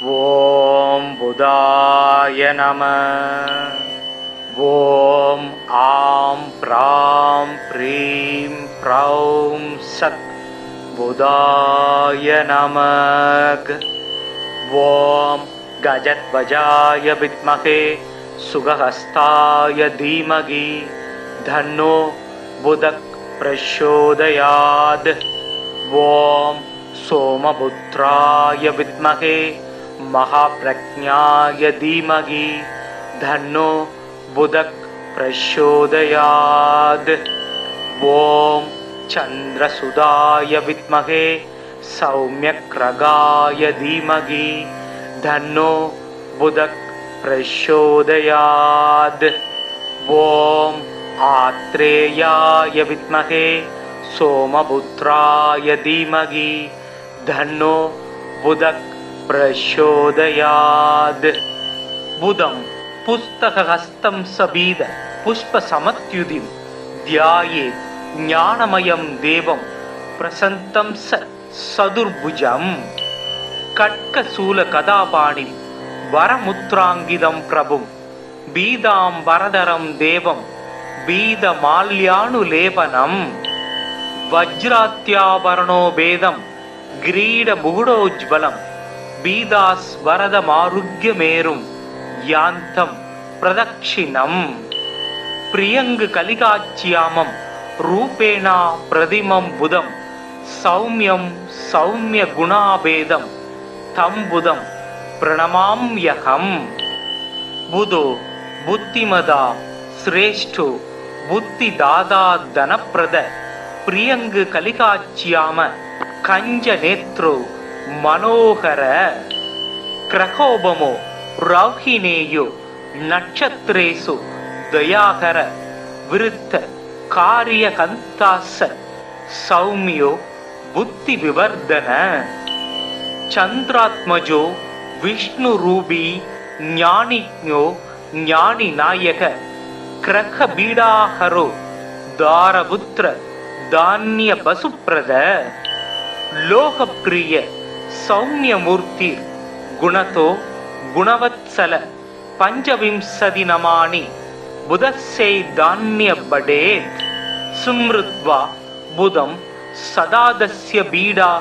ஓம் புதாய நம. ஓம் ஆம் ப்ராம் ப்ரீம் ப்ரௌம் சத் புதாய நமக. ஓம் கஜத்வஜாய வித்மகே சுகஹஸ்தாய தீமகி தன்னோ புதக் பிரச்சோதயாத். ஓம் சோமபுத்ராய வித்மகே மகாப்ரக்ஞாய தீமகி தன்னோ புதக் பிரச்சோதயாத். ஓம் சந்திரசுதாய வித்மகே சௌம்யக்ரகாய தீமகி தன்னோ புதக் பிரச்சோதயாத். ஓம் ஆத்ரேயாய வித்மகே சோமபுத்ராய தீமகி தன்னோ புதக் பிரச்சோதயாத். புதம் புஸ்தகஹஸ்தம் சபீத புஷ்பசமத்யுதிம் த்யாயேத் ஞானமயம் தேவம் பிரசந்தம் சதுர்புஜம். கட்கசூல கதாபாணிம் வரமுத்ராங்கிதம் பிரபும் பீதாம் வரதரம் தேவம் பீதமால்யானுலேபனம். வஜ்ராத்யாபரணோ பேதம் கிரீட முகுடோஜ்வலம் பீதாஸ் வரதமாருக்யமேரும் யாந்தம் பிரதக்ஷிணம். பிரியங்கு கலிகாச்சியாமம் ரூபேணா பிரதிமம் புதம் சௌமியம் சௌமிய குணாபேதம் தம் புதம் பிரணமாம்யகம். புதோ புத்திமதா சிரேஷ்டோ புத்திதாதா தனப்பிரத பிரியங்கு கலிகாச்சியாம கஞ்ச நேத்ரோ மனோகர. கிரகோபமோ ரௌஹினேயோ நட்சத்திரேசு தயாகர விருத்த காரியகந்தாச சௌமியோ புத்தி விவர்தன. சந்திராத்மஜோ விஷ்ணு ரூபி ஞானிக்ஞோ ஞானி நாயக கிரக பீடாஹரோ தாரபுத்திர தானிய பசுப்ரத. லோகப்பிரிய சௌமியமூர்த்தி குணதோ குணவத்சல பஞ்சவிம்சதி நமானி புதஸ்யை தானிய படேத். சும்ருத்வா புதம் சதாதஸ்ய பீடா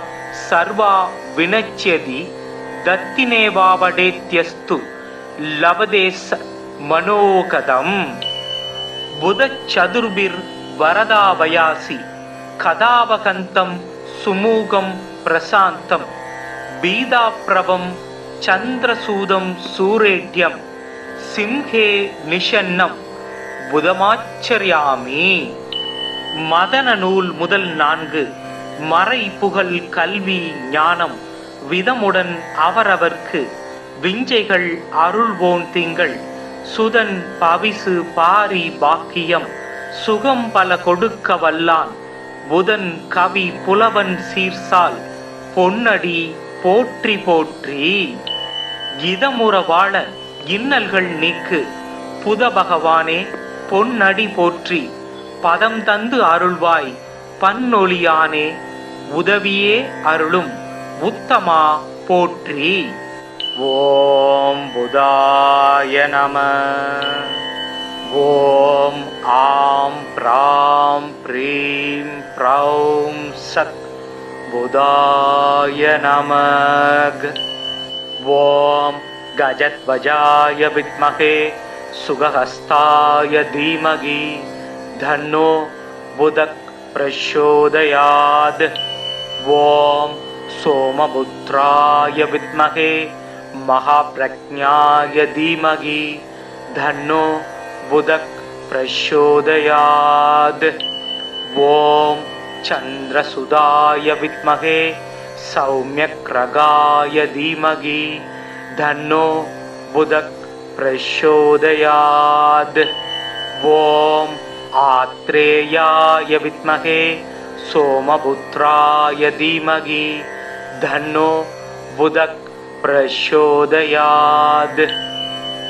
சர்வா வினச்யதி தத்தினேவாவடேத்யஸ்து லவதேச மனோகதம். புதச்சதுர்பிர் வரதாவயாசி கதாவகந்தம் சுமூகம் பிரசாந்தம் பீதாப்ரபம் சந்திரசூதம் சூரேட்யம் சிம்ஹே நிஷன்னம் புதமாச்சரியாமி. மதன நூல் முதல் 4 மறை புகழ் கல்வி ஞானம் விதமுடன் அவரவர்க்கு விஞ்சைகள் அருள்வோன் திங்கள் சுதன் பவிசு பாரி பாக்கியம் சுகம் பல கொடுக்க வல்லான் புதன் கவி புலவன் சீர்சால் பொன்னடி போற்றி போற்றி. இதமுற வாழ இன்னல்கள் நீக்கு புத பகவானே பொன்னடி போற்றி பதம் தந்து அருள்வாய் பன்னொழியானே உதவியே அருளும் உத்தமா போற்றி. ஓம் புதாய நம. ஓம் ஆம் ப்ராம் ப்ரீம் ப்ரௌம் சத் புதாய நமக. ஓம் கஜத்வஜாய வித்மகே சுகஹஸ்தாய தீமகி தன்னோ புதக் பிரச்சோதயாத். ஓம் சோமபுத்ராய வித்மகே மகாப்ரக்ஞாய தீமகி தன்னோ புதக் பிரச்சோதயாத். ஓம் சந்திரசுதாய வித்மகே சௌம்யக்ரகாய தீமகி தன்னோ புதக் பிரச்சோதயாத். ஓம் ஆத்ரேயாய வித்மகே சோமபுத்ராய தீமகி தன்னோ புதக் பிரச்சோதயாத்.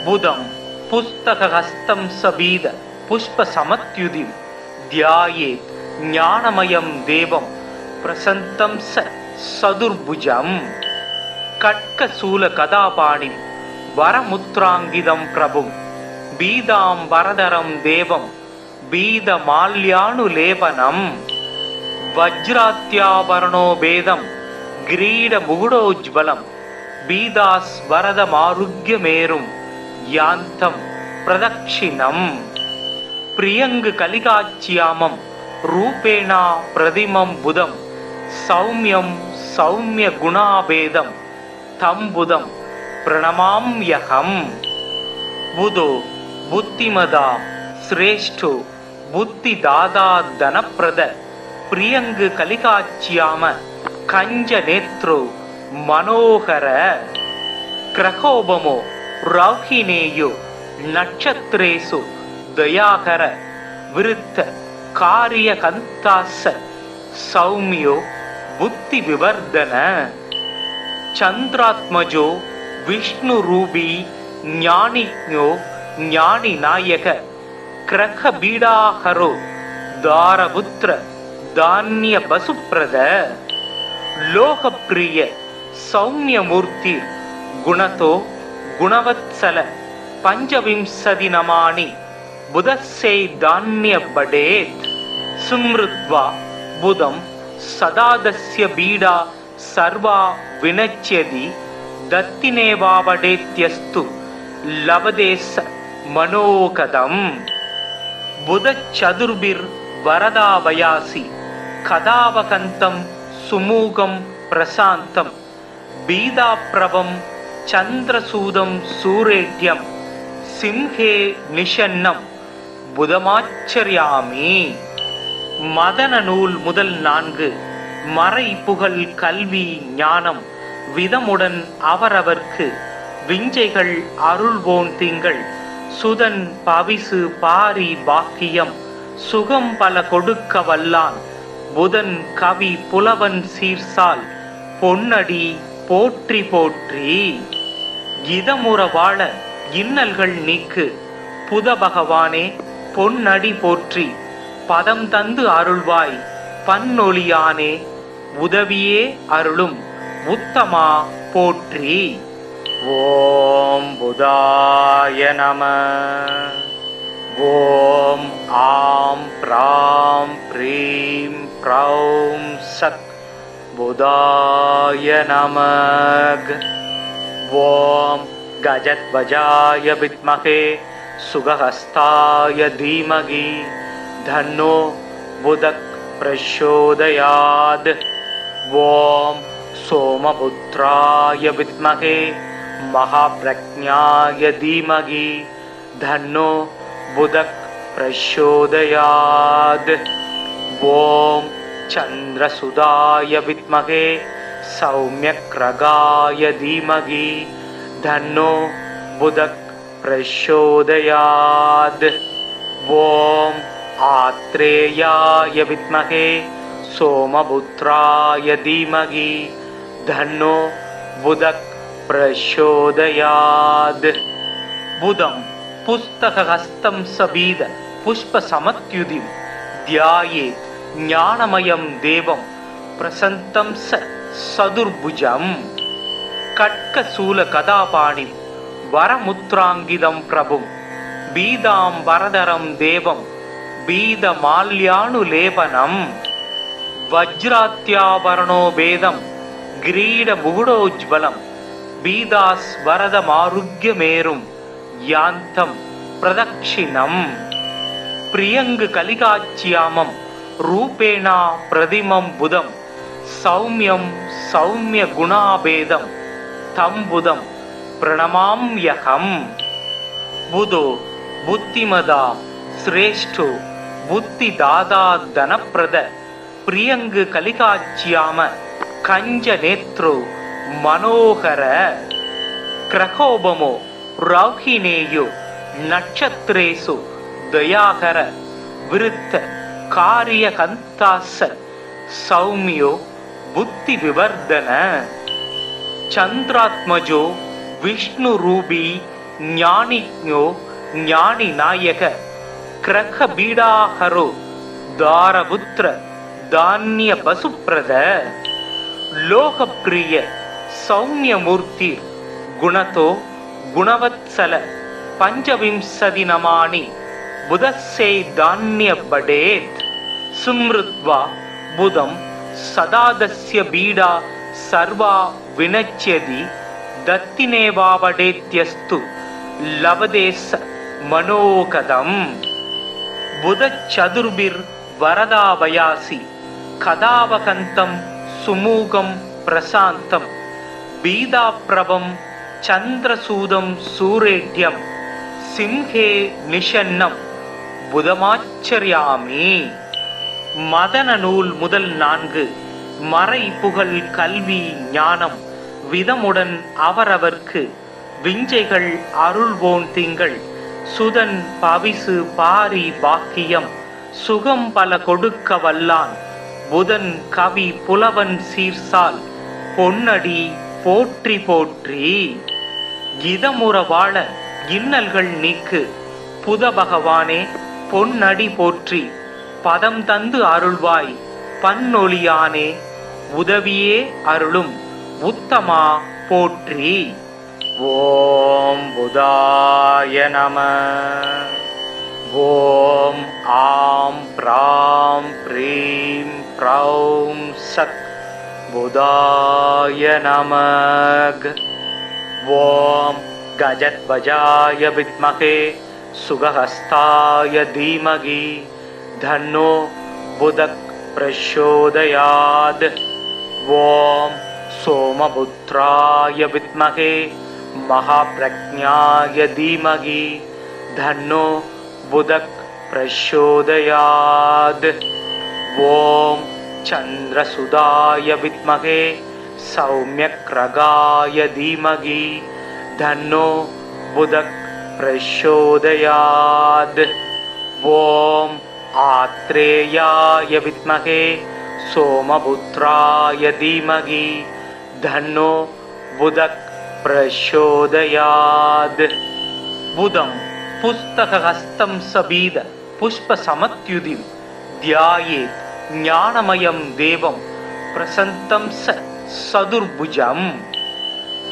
புதம் புஸ்தகஹஸ்தம் சபீத புஷ்பசமத்யுதிம் த்யாயேத் ஞானமயம் தேவம் பிரசந்தம் சதுர்புஜம். கட்கசூல கதாபாணிம் வரமுத்ராங்கிதம் பிரபும் பீதாம் வரதரம் தேவம் பீத மால்யானுலேபனம் வஜ்ராத்யாபரணோ பேதம் கிரீட முகுடோஜ்வலம் பீதாஸ் வரதமாருக்யமேரும் யாந்தம் பிரதக்ஷிணம் பிரியங்கு கலிகாச்சியாமம் ரூபேணா பிரதிமம் புதம் சௌமியம் சௌமிய குணாபேதம் தம் புதம் பிரணமாம்யகம் புதோ புத்திமதா சிரேஷ்டோ புத்தி தாதா தனப்பிரத பிரியங்கு கலிகாச்சியாம கஞ்ச நேத்ரோ மனோகர கிரகோபமோ ரௌஹினேயோ நட்சத்திரேசு தயாகர விருத்த காரிய கந்தாச சௌமியோ புத்தி விவர்தன சந்திராத்மஜோ விஷ்ணு ரூபி ஞானிக்ஞோ ஞானி நாயக கிரக பீடாஹரோ தாரபுத்திர தானிய பசுப்ரத லோகப்பிரிய சௌமியமூர்த்தி குணதோ குணவத்சல பஞ்சவிம்சதி நமானி புதஸ்யை தானிய படேத் சும்ருத்வா புதம் சதாதஸ்ய பீடா சர்வா வினச்யதி தத்தினேவாவடேத்யஸ்து லவதேச மனோகதம் புதச்சதுர்பிர் வரதாவயாசி கதாவகந்தம் சுமூகம் பிரசாந்தம் பீதாப்ரவம் சந்திரசூதம் சூரேட்யம் சிம்ஹே நிஷன்னம் புதமாச்சரியாமி மதன நூல் முதல் 4 மறை புகழ் கல்வி ஞானம் விதமுடன் அவரவர்க்கு விஞ்சைகள் அருள்வோன் திங்கள் சுதன் பவிசு பாரி பாக்கியம் சுகம் பல கொடுக்க வல்லான் புதன் கவி புலவன் சீர்சால் பொன்னடி போற்றி போற்றி இதமுற வாழ இன்னல்கள் நீக்கு புத பகவானே பொன்னடி போற்றி பதம் தந்து அருள்வாய் பன்னொழியானே உதவியே அருளும் உத்தமா போற்றி. ஓம் புதாய நம. ஓம் ஆம் ப்ராம் ப்ரீம் ப்ரௌம் சக் புதாய நமக். ஓம் கஜத்வஜாய வித்மஹே சுகஹஸ்தாய தீமகி தன்னோ புதக் பிரச்சோதயாத். ஓம் சோமபுத்ராய வித்மஹே மகாப்ரக்ஞாய தீமகி தன்னோ புதக் பிரச்சோதயாத். ஓம் சந்திரசுதாய வித்மஹே சௌம்யக்ரகாய தீமகி தன்னோ புதக் பிரச்சோதயாத். ஓம் ஆத்ரேயாய வித்மஹே சோமபுத்ராய தீமகி தன்னோ புதக் பிரச்சோதயாத். புதம் புஸ்தகஹஸ்தம் சபீத புஷ்பசமத்யுதிம் த்யாயேத் ஞானமயம் தேவம் பிரசந்தம் சதுர்புஜம். கட்கசூல கதாபாணிம் வரமுத்ராங்கிதம் பிரபும் பீதாம் வரதரம் தேவம் பீதமால்யானுலேபனம். வஜ்ராத்யாபரணோ பேதம் கிரீட முகுடோஜ்வலம் பீதாஸ் வரதமாருக்யமேரும் யாந்தம் பிரதக்ஷிணம். பிரியங்கு கலிகாச்சியாமம் ரூபேணா பிரதிமம் புதம் சௌமியம் சௌமிய குணாபேதம் தம் புதம் பிரணமாம்யகம். புதோ புத்திமதா சிரேஷ்டோ புத்தி தாதா தனப்பிரத பிரியங்கு கலிகாச்சியாம கஞ்ச நேத்ரோ மனோகர கிரகோபமோ ரௌஹினேயோ நட்சத்திரேசு தயாகர விருத்த காரிய கந்தாச சௌமியோ புத்தி விவர்தன. சந்திராத்மஜோ விஷ்ணு ரூபி ஞானிக்ஞோ ஞானி நாயக கிரக பீடாஹரோ தாரபுத்திர தானிய பசுப்ரத. லோகப்பிரிய सौम्यमूर्ति गुणतो गुणवत्सल पंचविंशति नमानि बुधस्यै धान्य बडेत् सुमृत्वा बुधं सदादस्य बीडा सर्वा विनच्यति दत्तिनेवावडेत्यस्तु लवदेश मनोकदम् बुध चतुर्भिर् वरदावयासि कदावकन्तं सुमूगं प्रशान्तं बीदाप्रभं चन्द्रसूदं सूरेढ्यं सिंहे निषन्नं புதமாச்சரியாமி. மதன நூல் முதல் 4 மறை புகழ் கல்வி ஞானம் விதமுடன் அவரவர்க்கு விஞ்சைகள் அருள்வோன் திங்கள் சுதன் பவிசு பாரி பாக்கியம் சுகம் பல கொடுக்க வல்லான் புதன் கவி புலவன் சீர்சால் பொன்னடி போற்றி போற்றி. இதமுற வாழ இன்னல்கள் நீக்கு புத பகவானே பொன்னடி போற்றி பதம் தந்து அருள்வாய் பன்னொழியானே உதவியே அருளும் உத்தமா போற்றி. ஓம் புதாய நம. ஓம் ஆம் ப்ராம் ப்ரீம் ப்ரௌம் சத் புதாய நமக. ஓம் கஜத்வஜாய வித்மகே சுகஹஸ்தாய தீமகி தன்னோ புதக் பிரச்சோதயாத். ஓம் சோமபுத்ராய வித்மகே महाप्रज्ञाय धीमहि धन्नो बुधक प्रचोदयात्. ओम चंद्रसुधाय विद्महे सौम्यक्रगाय धीमहि धन्नो बुधक प्रचोदयात्. ओम आत्रेयाय विद्महे सोमपुत्राय धीमहि धन्नो बुधक प्रचोदयात्. बुधं पुस्तकहस्तं सबीद पुष्पसमत्युदिं ध्यायेत् ज्ञानमयं देवं प्रसन्तं सदुर्भुजं.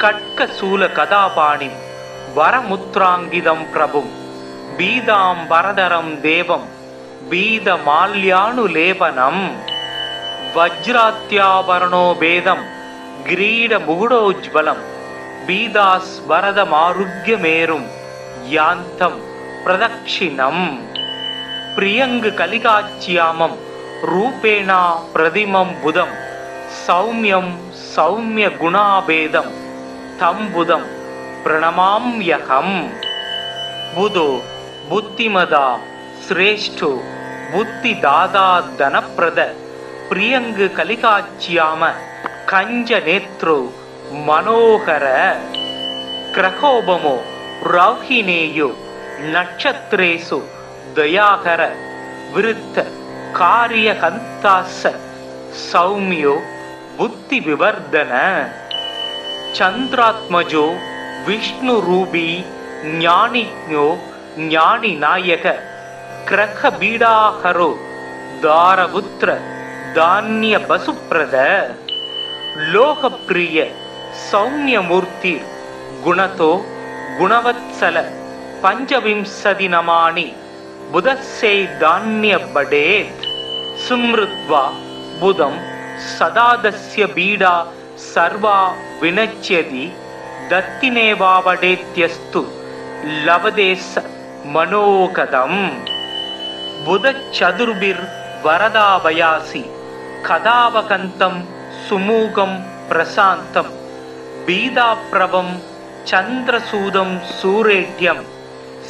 कट्कशूलकदापाणिं वरमुद्राङ्गितं प्रभुं बीदाम्बरधरं देवं बीदमाल्यानुलेपनं. वज्रात्याभरणो भेदं किरीटमुकुटोज्ज्वलं बीदास्वरदमारुग्यमेरुं यान्तं प्रदक्षिणम्. प्रियंग कलिकाच्यामं रूपेणा प्रतिमं बुधं सौम्यं सौम्य गुणाभेदं तं बुधं प्रणमाम्यहम्. बुधो बुद्धिमदा श्रेष्ठो बुद्धिदाता धनप्रद प्रियंग कलिकाच्याम कंज नेत्रो मनोहर. क्रकोपमो रौहिणेयो नक्षत्रेषु दयाकर विरुद्ध कार्यकन्तास सौम्यो बुद्धि विवर्धन. चंद्रात्मजो विष्णुरूपी ज्ञानिज्ञो ज्ञानिनायक क्रखबीडाहरो दारपुत्र धान्य वसुप्रद. लोकप्रिय सौम्यमूर्ति गुणतो गुणवत्सल पंचविंशति नमानि बुधस्यै धान्य बडेत्. सुमृत्वा बुधं सदादस्य बीडा सर्वा विनच्यति दत्तिनेवावडेत्यस्तु लवदेश मनोकदम्. बुध चतुर्भिर्वरदावयासि कदावकन्तं सुमूगं प्रशान्तं बीदाप्रभं चन्द्रसूदं सूरेढ्यं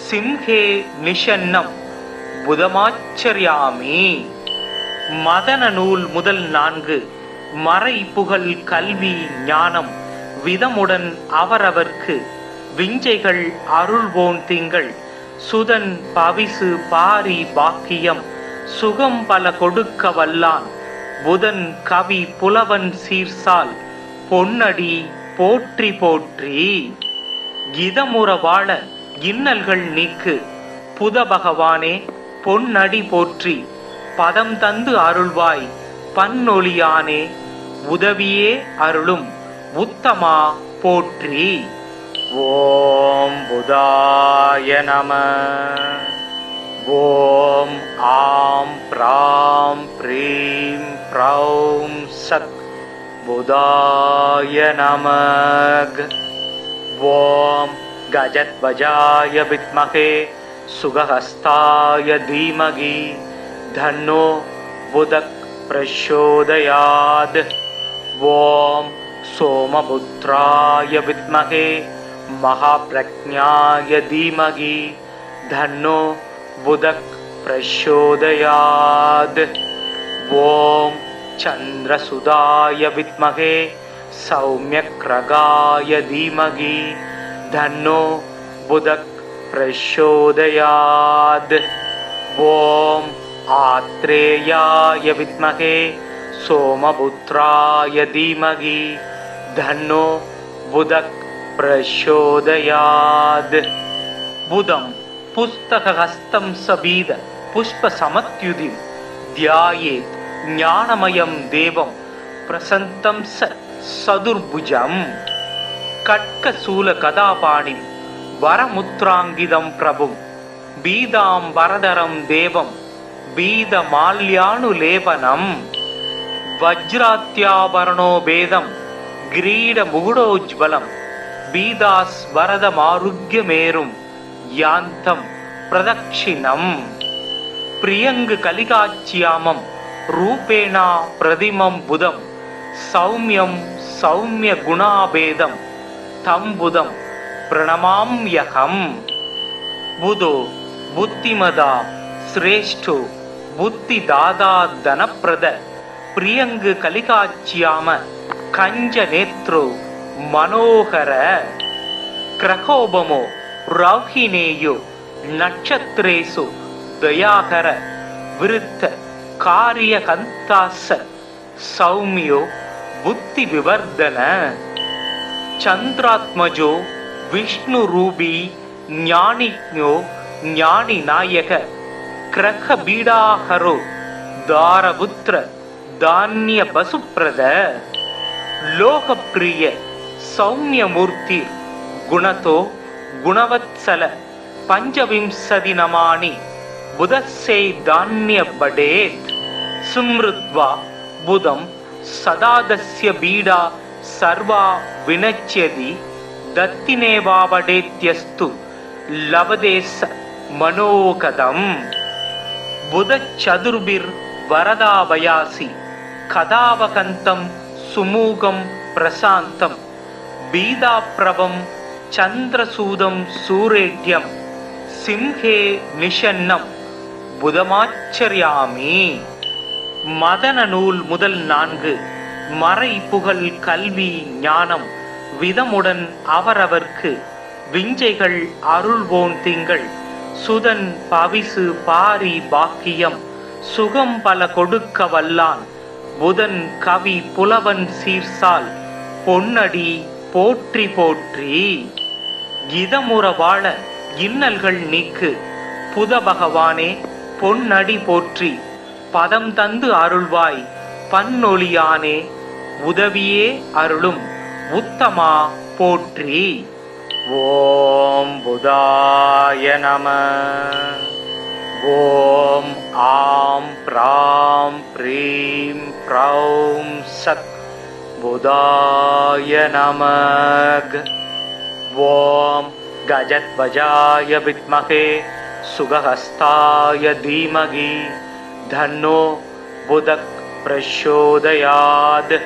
सिंहे निषन्नं புதமாச்சரியாமி. மதன நூல் முதல் 4 மறை புகழ் கல்வி ஞானம் விதமுடன் அவரவர்க்கு விஞ்சைகள் அருள்வோன் திங்கள் சுதன் பவிசு பாரி பாக்கியம் சுகம் பல கொடுக்க வல்லான் புதன் கவி புலவன் சீர்சால் பொன்னடி போற்றி போற்றி. இதமுற வாழ இன்னல்கள் நீக்கு புத பகவானே பொன்னடி போற்றி பதம் தந்து அருள்வாய் பன்னொழியானே உதவியே அருளும் உத்தமா போற்றி. ஓம் புதாய நம. ஓம் ஆம் ப்ராம் ப்ரீம் ப்ரௌம் சத் புதாய நமக. ஓம் கஜத்வஜாய வித்மகே சுகஹஸ்தாய தீமகி தன்னோ புதக் பிரச்சோதயாத். ஓம் சோமபுத்ராய வித்மகே மகாப்ரக்ஞாய தீமகி தன்னோ புதக் பிரச்சோதயாத். ஓம் சந்திரசுதாய வித்மகே சௌமியக்ரகாய தீமகி தன்னோ புதக் பிரச்சோதயாத். ஓம் ஆத்ரேயாய வித்மகே சோமபுத்ராய தீமகி தன்னோ புதக் பிரச்சோதயாத். புதம் புஸ்தகஹஸ்தம் சபீத புஷ்பசமத்யுதிம் த்யாயேத் ஞானமயம் தேவம் பிரசந்தம் சதுர்புஜம். கட்கசூல கதாபாணிம் வரமுத்ராங்கிதம் பிரபும் பீதாம் வரதரம் தேவம் பீதமால்யானுலேபனம். வஜ்ராத்யாபரணோ பேதம் கிரீட முகுடோஜ்வலம் பீதாஸ் வரதமாருக்யமேரும் யாந்தம் பிரதக்ஷிணம். பிரியங்கு கலிகாச்சியாமம் ரூபேணா பிரதிமம் புதம் சௌமியம் சௌமிய குணாபேதம் தம் புதம் பிரணமாம்யகம். புதோ புத்திமதா சிரேஷ்டோ புத்திதாதா தனப்பிரத பிரியங்கு கலிகாச்சியாம கஞ்ச நேத்ரோ மனோகர. கிரகோபமோ ரௌஹினேயோ நட்சத்திரேசு தயாகர விருத்த காரியகந்தாச சௌமியோ புத்தி விவர்தன. சந்திராத்மஜோ விஷ்ணு ரூபி ஞானிஜோ ஞானி நாயக கிரக பீடாஹரோ தாரபுத்திர தானிய பசுப்ரத. லோகப்பிரிய சௌமியமூர்த்தி குணதோ குணவத்சல பஞ்சவிம்சதி நமானி புதஸ்யை தானிய படேத். சும்ருத்வா புதம் சதாதஸ்ய பீடா சர்வா வினச்யதி தத்தினேவாவடேத்யஸ்து லவதேச மனோகதம். புதச்சதுர்பிர் வரதாபயாசி கதாவகந்தம் சுமூகம் பிரசாந்தம் பீதாப்ரபம் சந்திரசூதம் சூரேட்யம் சிம்ஹே நிஷன்னம் புதமாச்சரியாமி. மதன நூல் முதல் 4 மறை புகழ் கல்வி ஞானம் விதமுடன் அவரவர்க்கு விஞ்சைகள் அருள்வோன் திங்கள் சுதன் பவிசு பாரி பாக்கியம் சுகம் பல கொடுக்க வல்லான் புதன் கவி புலவன் சீர்சால் பொன்னடி போற்றி போற்றி. இதமுற வாழ இன்னல்கள் நீக்கு புத பகவானே பொன்னடி போற்றி பதம் தந்து அருள்வாய் பன்னொழியானே உதவியே அருளும் உத்தமா போற்றி. ஓம் புதாய நம. ஓம் ஆம் ப்ராம் ப்ரீம் ப்ரௌம் சத் புதாய நமக. ஓம் கஜத்வஜாய வித்மகே சுகஹஸ்தாய தீமகி தன்னோ புதக் பிரச்சோதயாத்.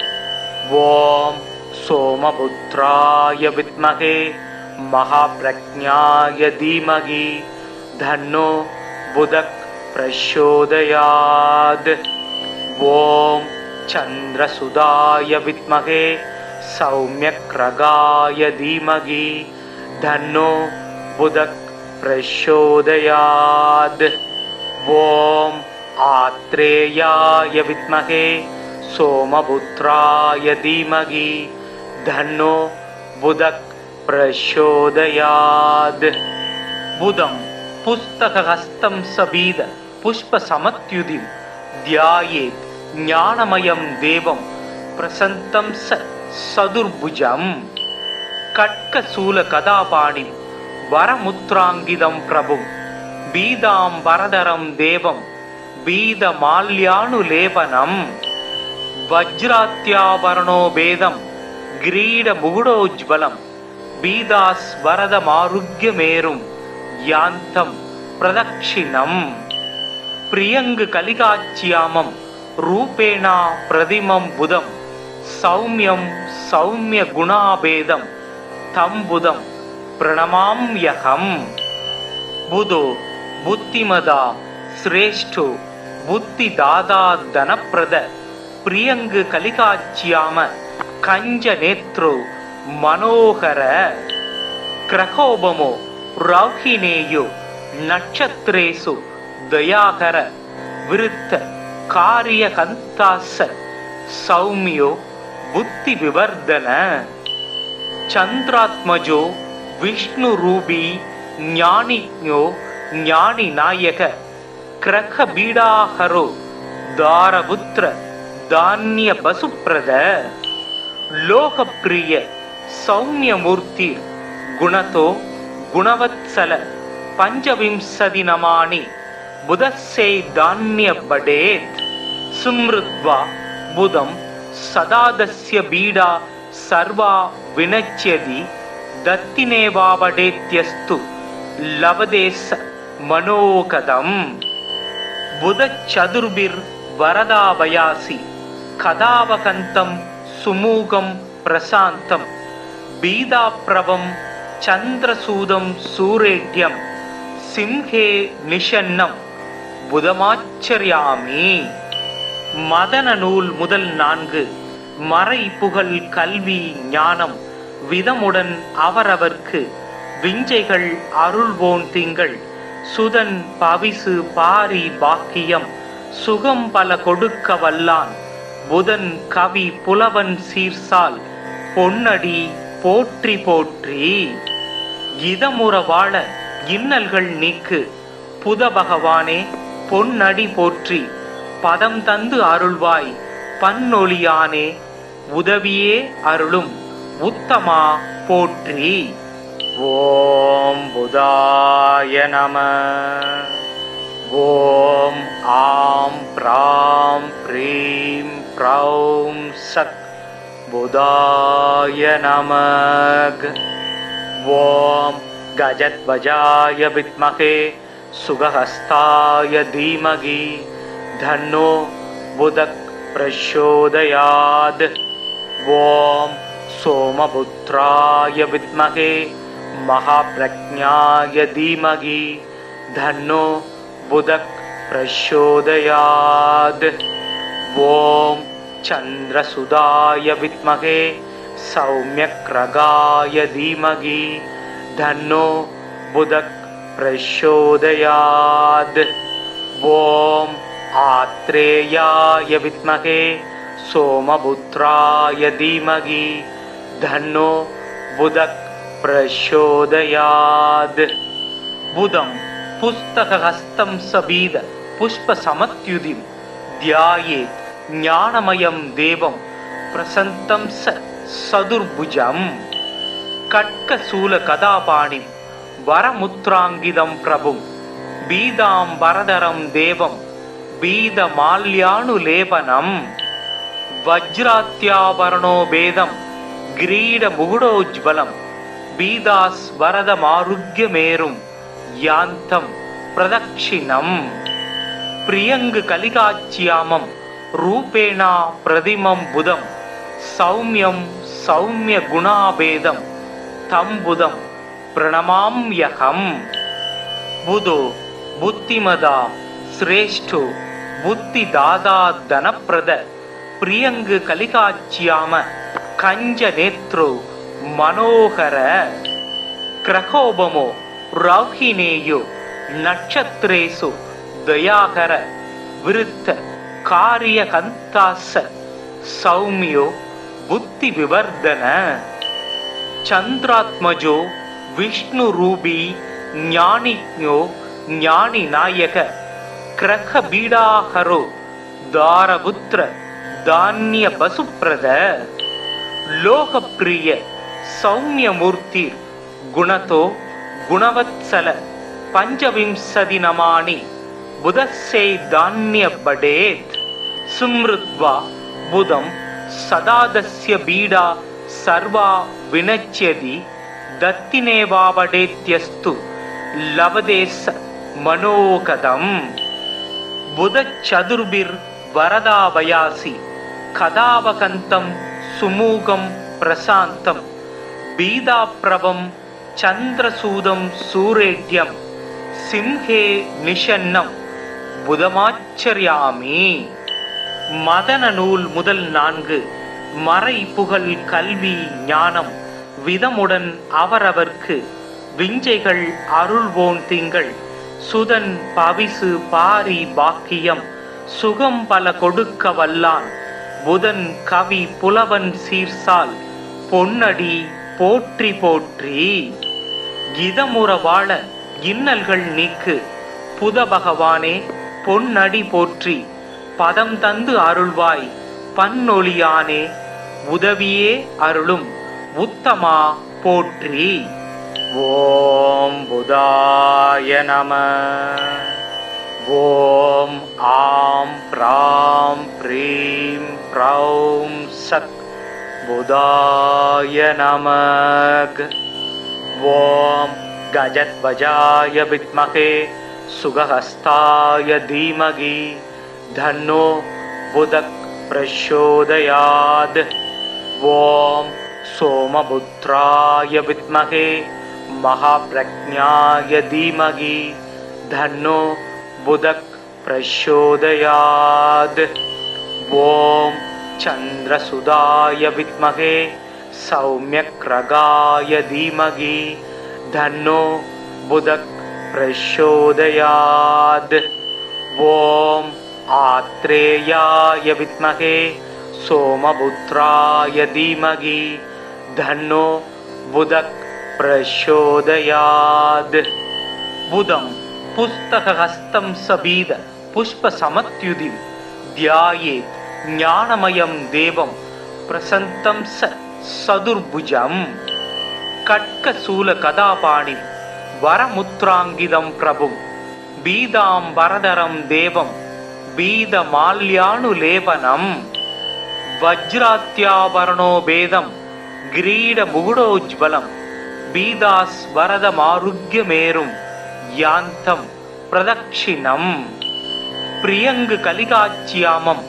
ஓம் சோமபுத்ராய வித்மகே மகாப்ரக்ஞாய தீமகி தன்னோ புதக் பிரச்சோதயாத். ஓம் சந்திரசுதாய வித்மகே சௌமியக்ரகாய தீமகி தன்னோ புதக் பிரச்சோதயாத். ஓம் ஆத்ரேயாய வித்மகே சோமபுத்ராய தீமகி தன்னோ புதக் பிரச்சோதயாத். புதம் புஸ்தகஹஸ்தம் சபீத புஷ்பசமத்யுதிம் த்யாயேத் ஞானமயம் தேவம் பிரசந்தம் சதுர்புஜம் கட்கசூல கதாபாணிம் வரமுத்ராங்கிதம் பிரபும் பீதாம்பரதரம் தேவம் பீதமால்யானுலேபனம் வஜ்ராத்யாபரணோ பேதம் கிரீட முகுடோஜ்வலம் பீதாஸ்வரதமாருக்யமேரும் யாந்தம் பிரதக்ஷிணம் பிரியங்கு கலிகாச்சியாமம் ரூபேணா பிரதிமம் புதம் சௌமியம் சௌமிய குணாபேதம் தம்புதம் பிரணமாம்யகம் புதோ புத்திமதா சிரேஷ்டோ புத்தி தாதா தனப்பிரத பிரியங்கு கலிகாச்சியாம கஞ்ச நேத்ரோ மனோகர கிரகோபமோ ரௌஹினேயோ நட்சத்திரேசு தயாகர விருத்த காரியகந்தாச சௌமியோ புத்தி விவர்தன சந்திராத்மஜோ விஷ்ணு ரூபி ஞானிஞோ ஞானி நாயக கிரக பீடாஹரோ தாரபுத்திர தானிய பசுப்ரத லோகப்பிரிய சௌமியமூர்த்தி குணதோ குணவத்சல பஞ்சவிம்சதி நமானி புதஸ்ஸே தானிய படேத் சும்ருத்வா புதம் சதாதஸ்ய பீடா சர்வா வினச்யதி தத்தினேவாவடேத்யஸ்து லவதேச மனோகதம் புதச்சதுர்பிர் வரதாபயாசி கதாவகந்தம் சுமூகம் பிரசாந்தம் பீதாப்ரவம் சந்திரசூதம் சூரேட்யம் சிம்ஹே நிஷன்னம் புதமாச்சரியாமி மதன நூல் முதல் 4 மறை புகழ் கல்வி ஞானம் விதமுடன் அவரவர்க்கு விஞ்சைகள் அருள்வோன் திங்கள் சுதன் பவிசு பாரி பாக்கியம் சுகம் பல கொடுக்க வல்லான் புதன் கவி புலவன் சீர்சால் பொன்னடி போற்றி போற்றி இதமுற வாழ இன்னல்கள் நீக்கு புத பகவானே பொன்னடி போற்றி பதம் தந்து அருள்வாய் பன்னொழியானே உதவியே அருளும் உத்தமா போற்றி. ஓம் புதாய நம. ஓம் ஆம் ப்ராம் ப்ரீம் ப்ரௌம் சத் புதாய நமக. ஓம் கஜத்வஜாய வித்மகே சுகஹஸ்தாய தீமகி தன்னோ புதக் பிரச்சோதயாத். ஓம் சோமபுத்ராய வித்மகே மகாப்ரஜ்ஞாய தீமகி தன்னோ புதக் பிரச்சோதயாத். ஓம் சந்திரசுதாய வித்மகே சௌமியக்ரகாய தீமகி தன்னோ புதக் பிரச்சோதயாத். ஓம் ஆத்ரேயாய வித்மகே சோமபுத்ராய தீமகி தன்னோ புதக் பிரச்சோதயாத். புதம் புஸ்தகஹஸ்தம் சபீத புஷ்பசமத்யுதிம் த்யாயேத் ஞானமயம் தேவம் பிரசந்தம் சதுர்புஜம். கட்கசூல கதாபாணிம் வரமுத்ராங்கிதம் பிரபும் பீதாம்பரதரம் தேவம் பீதமால்யானுலேபனம். வஜ்ராத்யாபரணோ பேதம் கிரீட முகுடோஜ்வலம் பீதாஸ்வரதமாருக்யமேரும் யாந்தம் பிரதக்ஷிணம். பிரியங்கு கலிகாச்சியாமம் ரூபேணா பிரதிமம் புதம் சௌமியம் சௌமிய குணாபேதம் தம்புதம் பிரணமாம்யகம். புதோ புத்திமதா சிரேஷ்டோ புத்தி தாதா தனப்பிரத பிரியங்கு கலிகாச்சியாம கஞ்ச நேத்ரோ மனோகர கிரகோபமோ ரௌஹினேயோ நட்சத்திரேசு தயாகர விருத்த காரியகந்தாச சௌமியோ புத்தி விவர்தன. சந்திராத்மஜோ விஷ்ணு ரூபி ஞானிஞோ ஞானி நாயக கிரக பீடாஹரோ தாரபுத்திர தானிய பசுப்ரத. லோகப்பிரிய சௌமியமூர்த்திர் குணதோ குணவத்சல பஞ்சவிம்சதி நமானி புதஸ்யை தான்ய படேத் சும்ருத்வா புதம் சதாதஸ்ய பீடா சர்வா வினச்யதி தத்தினேவாவடேத்யஸ்து லவதேச மனோகதம் புதச்சதுர்பிர் வரதாவயாசி கதாவகந்தம் சுமூகம் பிரசாந்தம் பீதாப்ரவம் சந்திரசூதம் சூரேட்யம் சிம்ஹே நிஷன்னம் புதமாச்சரியாமி. மதன நூல் முதல் 4 மறை புகழ் கல்வி ஞானம் விதமுடன் அவரவர்க்கு விஞ்சைகள் அருள்வோன் திங்கள் சுதன் பவிசு பாரி பாக்கியம் சுகம் பல கொடுக்க வல்லான் புதன் கவி புலவன் சீர்சால் பொன்னடி போற்றி போற்றி. இதமுற வாழ இன்னல்கள் நீக்கு புத பகவானே பொன்னடி போற்றி பதம் தந்து அருள்வாய் பன்னொழியானே உதவியே அருளும் உத்தமா போற்றி. ஓம் புதாய நம. ஓம் ஆம் ப்ராம் ப்ரீம் ப்ரௌம் சத் புதாய நமக். ஓம் கஜத்வஜாய வித்மகே சுகஹஸ்தாய தீமகி தன்னோ புதக் பிரச்சோதயாத். ஓம் சோமபுத்ராய வித்மகே மகாப்ரஜ்ஞாய தீமகி தன்னோ புதக் பிரச்சோதயாத். ஓம் சந்திரசுதாய வித்மகே சௌமியக்ரகாய தீமகி தன்னோ புதக் பிரச்சோதயாத். ஓம் ஆத்ரேயாய வித்மகே சோமபுத்ராய தீமகி தன்னோ புதக் பிரச்சோதயாத். புதம் புஸ்தகஹஸ்தம் சபீத புஷ்ப சமத்யுதிம் தியாயேத் ஞானமயம் தேவம் பிரசந்தம் சதுர்புஜம். கட்கசூல கதாபாணி வரமுத்ராங்கிதம் பிரபும் பீதாம்பரதரம் தேவம் பீதமால்யானுலேபனம். வஜ்ராத்யாபரணோ பேதம் கிரீட முகுடோஜ்வலம் பீதாஸ்வரதமாருக்யமேரும் யாந்தம் பிரதக்ஷிணம். பிரியங்கு கலிகாச்சியாமம்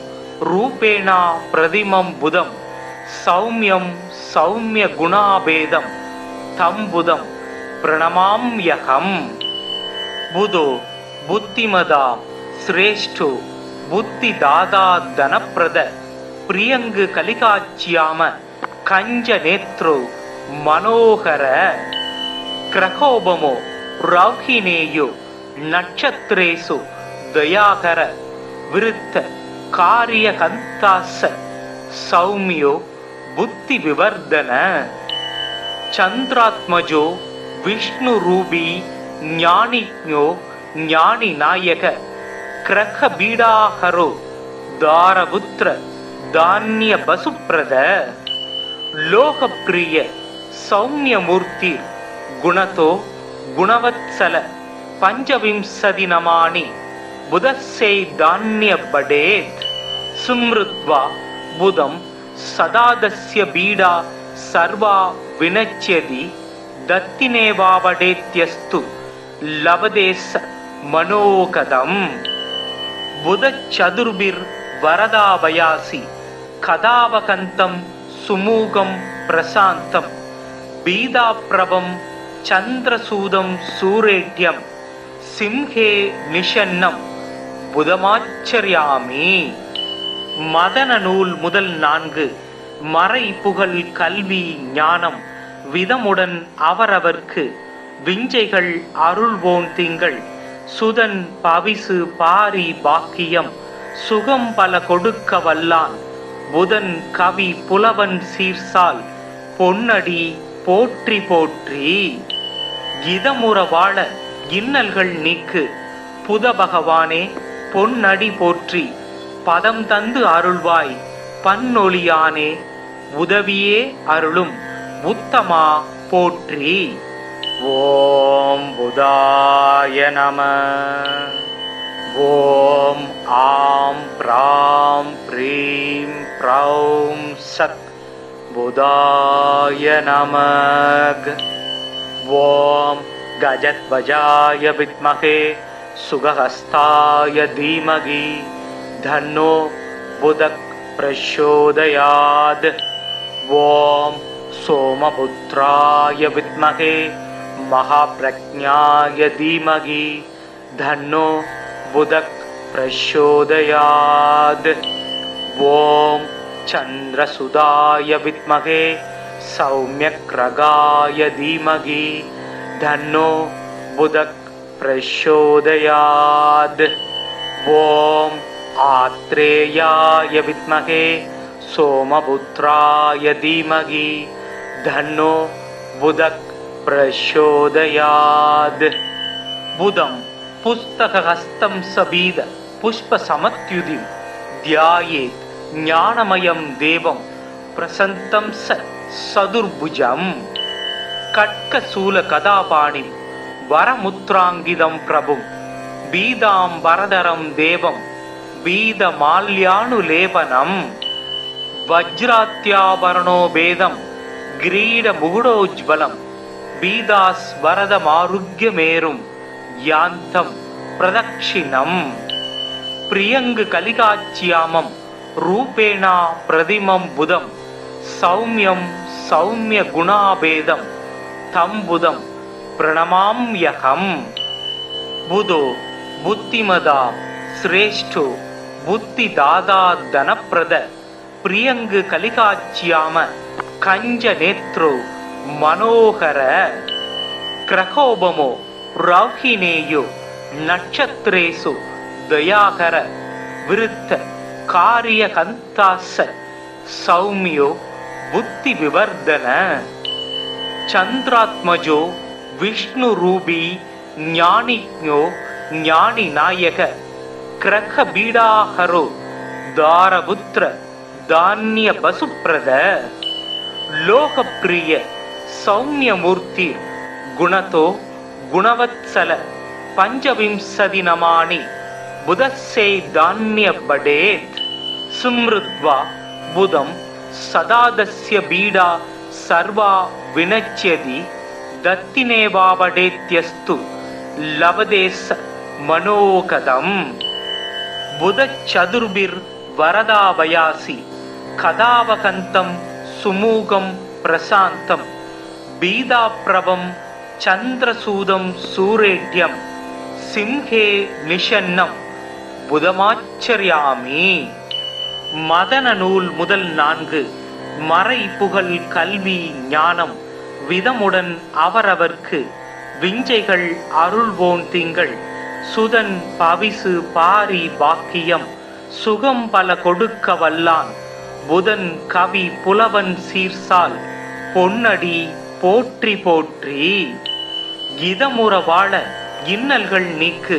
ரூபேணா பிரதிமம் புதம் சௌமியம் சௌமிய குணாபேதம் தம் புதம் பிரணமாம்யகம். புதோ புத்திமதாம் சிரேஷ்டோ புத்தி தாதா தனப்பிரத பிரியங்கு கலிகாச்சியாம கஞ்ச நேத்ரோ மனோகர. கிரகோபமோ ரௌஹினேயோ நட்சத்திரேசு தயாகர விருத்த காரியகந்தாச சௌமியோ புத்தி விவர்தன. சந்திராத்மஜோ விஷ்ணு ரூபி ஞானிஞோ ஞானி நாயக கிரக பீடாஹரோ தாரபுத்திர தானிய பசுப்ரத. லோகப்பிரிய சௌமியமூர்த்தி குணதோ குணவத்சல பஞ்சவிம்சதி நமானி புதஸ்யை தான்ய படேத். சும்ருத்வா புதம் சதாதஸ்ய பீடா சர்வா வினச்யதி தத்தினேவாவடேத்யஸ்து லவதேச மனோகதம். புதச்சதுர்பிர் வரதாவயாசி கதாவகந்தம் சுமூகம் பிரசாந்தம் பீதாப்ரவம் சந்திரசூதம் சூரேட்யம் சிம்ஹே நிஷன்னம் புதமாச்சரியாமி. மதன நூல் முதல் 4 மறை புகழ் கல்வி ஞானம் விதமுடன் அவரவர்க்கு விஞ்சைகள் அருள்வோன் திங்கள் சுதன் பவிசு பாரி பாக்கியம் சுகம் பல கொடுக்க வல்லான் புதன் கவி புலவன் சீர்சால் பொன்னடி போற்றி போற்றி. இதமுற வாழ இன்னல்கள் நீக்கு புத பகவானே பொன்னடி போற்றி பதம் தந்து அருள்வாய் பன்னொழியானே உதவியே அருளும் உத்தமா போற்றி. ஓம் புதாய நம. ஓம் ஆம் ப்ராம் ப்ரீம் ப்ரௌம் சத் புதாய நமக. ஓம் கஜத்வஜாய வித்மகே சுகஹஸ்தாய தீமகி தன்னோ புதக் பிரச்சோதயாத். ஓம் சோமபுத்ராய வித்மகே மகாப்ரஜ்ஞாய தீமகி தன்னோ புதக் பிரச்சோதயாத். ஓம் சந்திரசுதாய வித்மகே சௌம்யக்ரகாய தீமகி தன்னோ புதக் பிரச்சோதயாத். ஓம் ஆத்ரேயாய வித்மகே சோமபுத்ராய தீமகி தன்னோ புதக் பிரச்சோதயாத். புதம் புஸ்தகஹஸ்தம் சபீத புஷ்பசமத்யுதிம் த்யாயேத் ஞானமயம் தேவம் பிரசந்தம் சதுர்புஜம். கட்கசூல கதாபாணிம் வரமுத்ராங்கிதம் பிரபும் பீதாம் வரதரம் தேவம் பீதமால்யானுலேபனம். வஜ்ராத்யாபரணோ பேதம் கிரீட முகுடோஜ்வலம் பீதாஸ்வரதமாருக்யமேரும் யாந்தம் பிரதக்ஷிணம். பிரியங்கு கலிகாச்சியாமம் ரூபேணா பிரதிமம் புதம் சௌமியம் சௌமிய குணாபேதம் தம் புதம் பிரணமாம்யகம். புதோ புத்திமதா சிரேஷ்டோ புத்திதாதா தனப்பிரத பிரியங்கு கலிகாச்சியாம கஞ்ச நேத்ரோ மனோகர. கிரகோபமோ ரௌஹினேயோ நட்சத்திரேசு தயாகர விருத்த காரியகந்தாச சௌமியோ புத்தி விவர்தன. சந்திராத்மஜோ விஷ்ணுரூபி ஞானிஜ்ஞோ ஞானி நாயக கிரக பீடாஹரோ தாரபுத்திர தானிய பசுப்ரத. லோகப்பிரிய சௌமியமூர்த்தி குணதோ குணவத்சல பஞ்சவிம்சதி நமானி புதஸ்ஸே தான்ய படேத். சும்ருத்வா புதம் சதாதஸ்ய பீடா சர்வா வினச்யதி தத்தினேவாவடேத்யஸ்து லவதேச மனோகதம். புதச்சதுர்பிர் வரதாவயாசி கதாவகந்தம் சுமூகம் பிரசாந்தம் பீதாப்ரவம் சந்திரசூதம் சூரேட்யம் சிம்ஹே நிஷன்னம் புதமாச்சரியாமி. மதன நூல் முதல் 4 மறை புகழ் கல்வி ஞானம் விதமுடன் அவரவர்க்கு விஞ்சைகள் அருள்வோன் திங்கள் சுதன் பவிசு பாரி பாக்கியம் சுகம் பல கொடுக்க வல்லான் புதன் கவி புலவன் சீர்சால் பொன்னடி போற்றி போற்றி. இதமுற வாழ இன்னல்கள் நீக்கு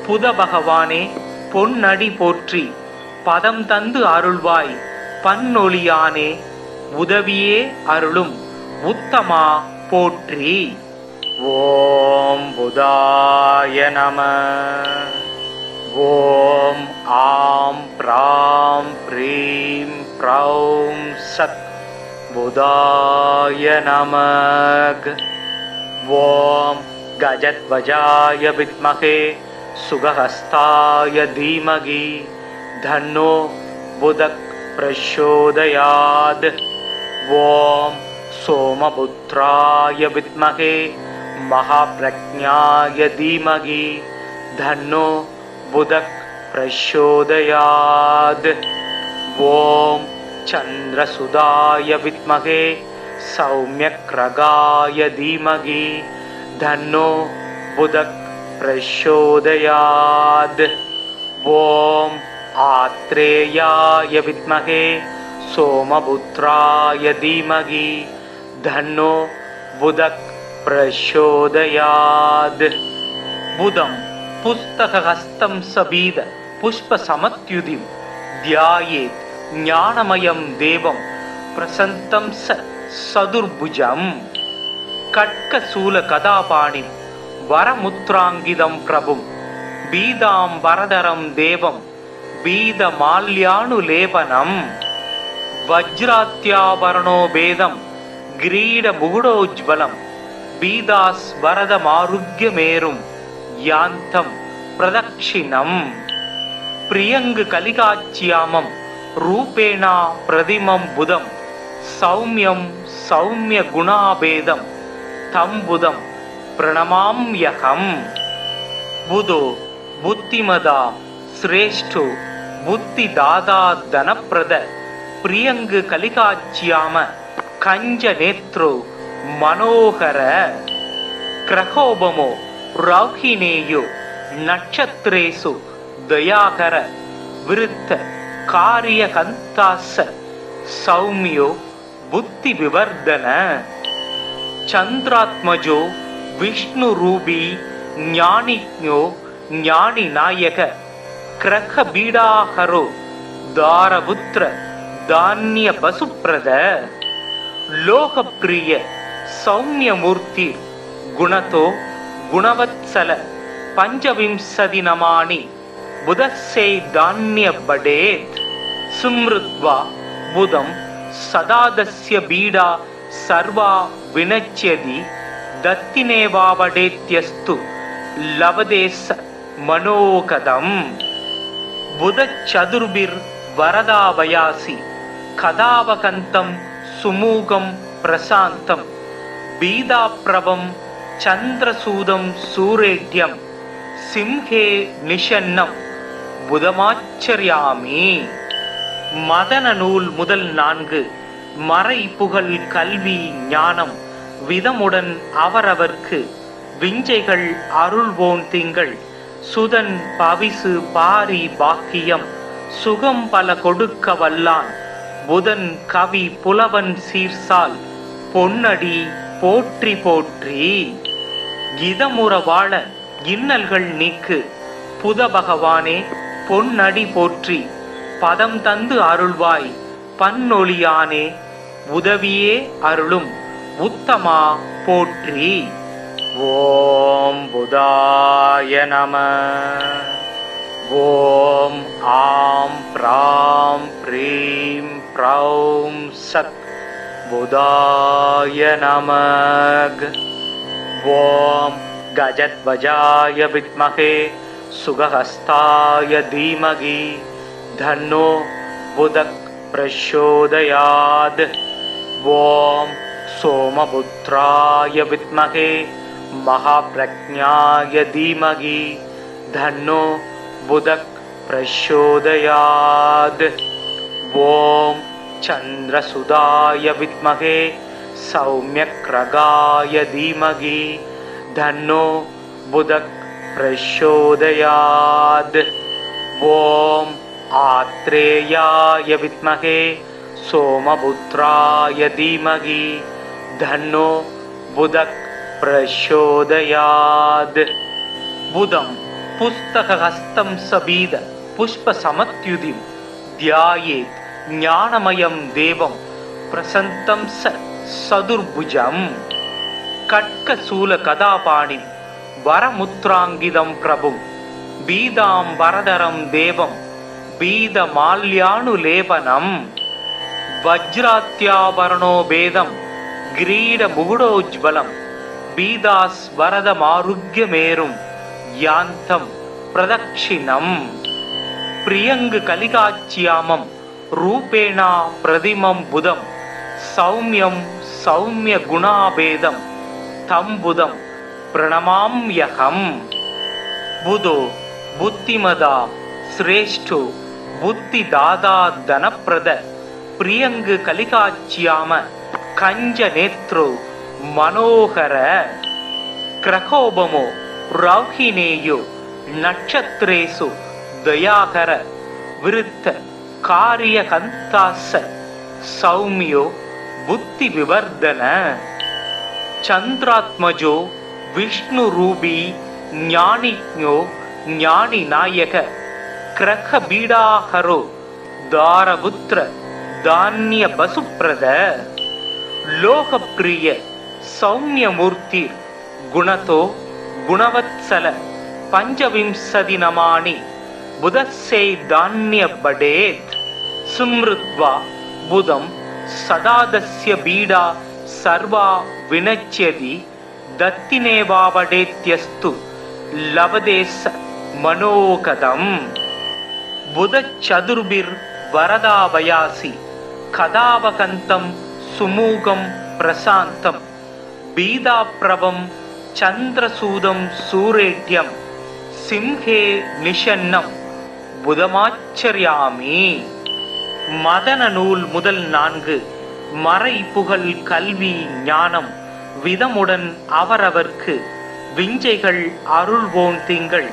புத பகவானே பொன்னடி போற்றி பதம் தந்து அருள்வாய் பன்னொழியானே உதவியே அருளும் உத்தமா போற்றி. ஓம் புதாய நம. ஓம் ஆம் ப்ராம் ப்ரீம் ப்ரௌம் சத் புதாய நமக. ஓம் கஜத்வஜாய வித்மகே சுகஹஸ்தாய தீமகி தன்னோ புதக் பிரச்சோதயாத். ஓம் சோமபுத்ராய வித்மகே மகாப்ரஜ்ஞாய தீமகி தன்னோ புதக் பிரச்சோதயாத். ஓம் சந்திரசுதாய வித்மகே சௌம்யக்ரகாய தீமகி தன்னோ புதக் பிரச்சோதயாத். ஓம் ஆத்ரேயாய வித்மகே சோமபுத்ராய தீமகி தன்னோ புதக் பிரச்சோதயாத். புதம் புஸ்தகஹஸ்தம் சபீத புஷ்பசமத்யுதிம் த்யாயேத் ஞானமயம் தேவம் प्रसन्तं सदुर्भुजं खड्गशूलगदापाणिं वरमुद्राङ्गितं प्रभुं बीदाम्बरधरं देवं बीदमाल्यानुलेपनं वज्रात्याभरणो भेदं किरीटमुकुटोज्ज्वलं बीदास्वरदमारुग्यमेरुं यान्तं प्रदक्षिणम् प्रियङ्गकलिकाच्यामं रूपेण प्रतिमं बुधं सौम्यं सौम्यगुणाभेदं तं बुधं प्रणमाम्यहम् बुधो बुद्धिमदा श्रेष्ठो बुद्धिदाता धनप्रद प्रियङ्गकलिकाच्याम कञ्जनेत्रो मनोहर क्रहोबमो रौहिणेयो नक्षत्रेषु दयाकर विरुद्ध कार्यकन्तास सौम्यो बुद्धिविवर्धन चन्द्रात्मजो विष्णुरूपी ज्ञानिज्ञो ज्ञानिनायक क्रखबीडाहरो दारपुत्र धान्यवसुप्रद लोकप्रिय सौम्यमूर्ति गुणतो गुणवत्सल पंचविंशति नमानि बुधस्यै धान्य बडेत् सुमृत्वा बुधं सदादस्य बीडा सर्वा विनश्यति दत्तिनेवावडेत्यस्तु लवदेश मनोकदम् बुधचतुर्भिर्वरदावयासि कदावकन्तं सुमूगं प्रशान्तं बीदाप्रभं चन्द्रसूदं सूरेढ्यं सिंहे निषन्नं புதமாச்சரியாமி. மதன நூல் முதல் 4 மறை புகழ் கல்வி ஞானம் விதமுடன் அவரவர்க்கு விஞ்சைகள் அருள்வோன் திங்கள் சுதன் பவிசு பாரி பாக்கியம் சுகம் பல கொடுக்க வல்லான் புதன் கவி புலவன் சீர்சால் பொன்னடி போற்றி போற்றி. இதமுற வாழ இன்னல்கள் நீக்கு புத பகவானே பொன்னடி போற்றி பதம் தந்து அருள்வாய் பன்னொழியானே உதவியே அருளும் உத்தமா போற்றி. ஓம் புதாய நம. ஓம் ஆம் ப்ராம் ப்ரீம் ப்ரௌம் சத் புதாய நமக. ஓம் கஜத்வஜாய வித்மகே சுகஹஸ்தாய தீமகி தன்னோ புதக் பிரச்சோதயாத். ஓம் சோமபுத்ராய வித்மகே மகாப்ரஜ்ஞாய தீமகி தன்னோ புதக் பிரச்சோதயாத். ஓம் சந்திரசுதாய வித்மகே சௌம்யக்ரகாய தீமகி தன்னோ புதக் பிரச்சோதயாத். ஓம் ஆத்ரேயாய வித்மகே சோமபுத்ராய தீமகி தன்னோ புதக் பிரச்சோதயாத். புதம் புஸ்தகஹஸ்தம் சபீத புஷ்பசமத்யுதிம் தியாயேத் ஞானமயம் தேவம் பிரசந்தம் சதுர்புஜம் கட்கசூலகதாபாணிம் வரமுத்ராங்கிதம் பிரபும் பீதாம்பரதரம் தேவம் பீதமால்யானுலேபனம் வஜ்ராத்யாபரணோ பேதம் கிரீடமுகுடோஜ்வலம் பீதாஸ்வரதமாருக்யமேரும் யாந்தம் பிரதக்ஷிணம் பிரியங்கு கலிகாச்சியாமம் ரூபேணா பிரதிமம் புதம் சௌமியம் சௌமிய குணாபேதம் தம் புதம் பிரணமாம்யகம். புதோ புத்திமதா श्रेष्ठो बुद्धिदाता धनप्रद प्रियंग कलिकाच्याम कंजनेत्रो मनोहर क्रहोबमो रौहिणेयो नक्षत्रेषु दयाकर विरुद्ध कार्यकन्तास सौम्यो बुद्धिविवर्धन चन्द्रात्मजो विष्णुरूपी ज्ञानिज्ञो ज्ञानिनायक क्रखबीडाहरो दारपुत्र தானிய பசுப்ரத லோகப்பிரிய சௌமியமூர்த்திர் குணதோ குணவத்சல பஞ்சவிம்சதி நமானி புதஸ்யை தானிய படேத் சும்ருத்வா புதம் சதாதஸ்ய பீடா சர்வா வினச்யதி தத்தினேவாவடேத்யஸ்து லவதேச மனோகதம் புதச்சதுர்பிர் வரதாவயாசி கதாவகந்தம் சுமூகம் பிரசாந்தம் பீதாப்ரவம் சந்திரசூதம் சூரேட்யம் சிம்ஹே நிஷன்னம் புதமாச்சரியாமி. மதன நூல் முதல் 4 மறை புகழ் கல்வி ஞானம் விதமுடன் அவரவர்க்கு விஞ்சைகள் அருள்வோன் திங்கள்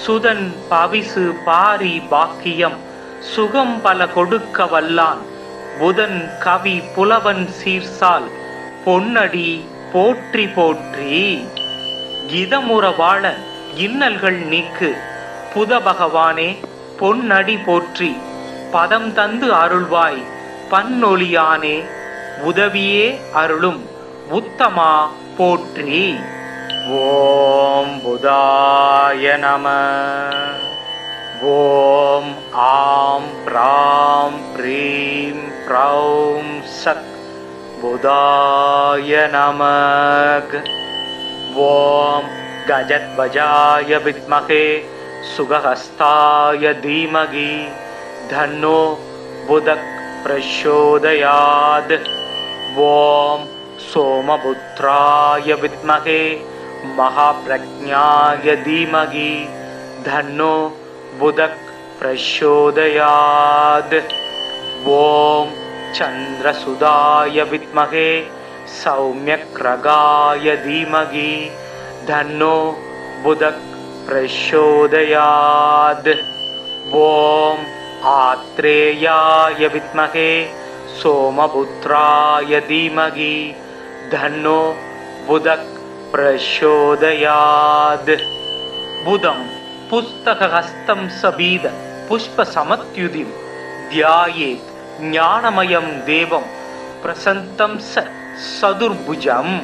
சுதன் பவிசு பாரி பாக்கியம் சுகம் பல கொடுக்க வல்லான் புதன் கவி புலவன் சீர்சால் பொன்னடி போற்றி போற்றி. இதமுற வாழ இன்னல்கள் நீக்கு புத பகவானே பொன்னடி போற்றி பதம் தந்து அருள்வாய் பன்னொழியானே உதவியே அருளும் உத்தமா போற்றி. ஓம் புதாய நம. ஓம் ஆம் ப்ராம் ப்ரீம் ப்ரௌம் சக் புதாய நமக். ஓம் கஜத்வஜாய வித்மகே சுகஹஸ்தாய தீமகி தன்னோ புதக் பிரச்சோதயாத். ஓம் சோமபுத்ராய வித்மகே மகாப்ரஜ்ஞாய தீமகி தன்னோ புதக் பிரச்சோதயாத். ஓம் சந்திரசுதாய வித்மகே சௌமியக்ரகாய தீமகி தன்னோ புதக் பிரச்சோதயாத். ஓம் ஆத்ரேயாய வித்மகே சோமபுத்ராய தீமகி தன்னோ புதக் பிரச்சோதயாத். புதம் புஸ்தகஹஸ்தம் சபீத புஷ்ப சமத்யுதிம் தியாயேத் ஞானமயம் தேவம் பிரசந்தம் சதுர்புஜம்.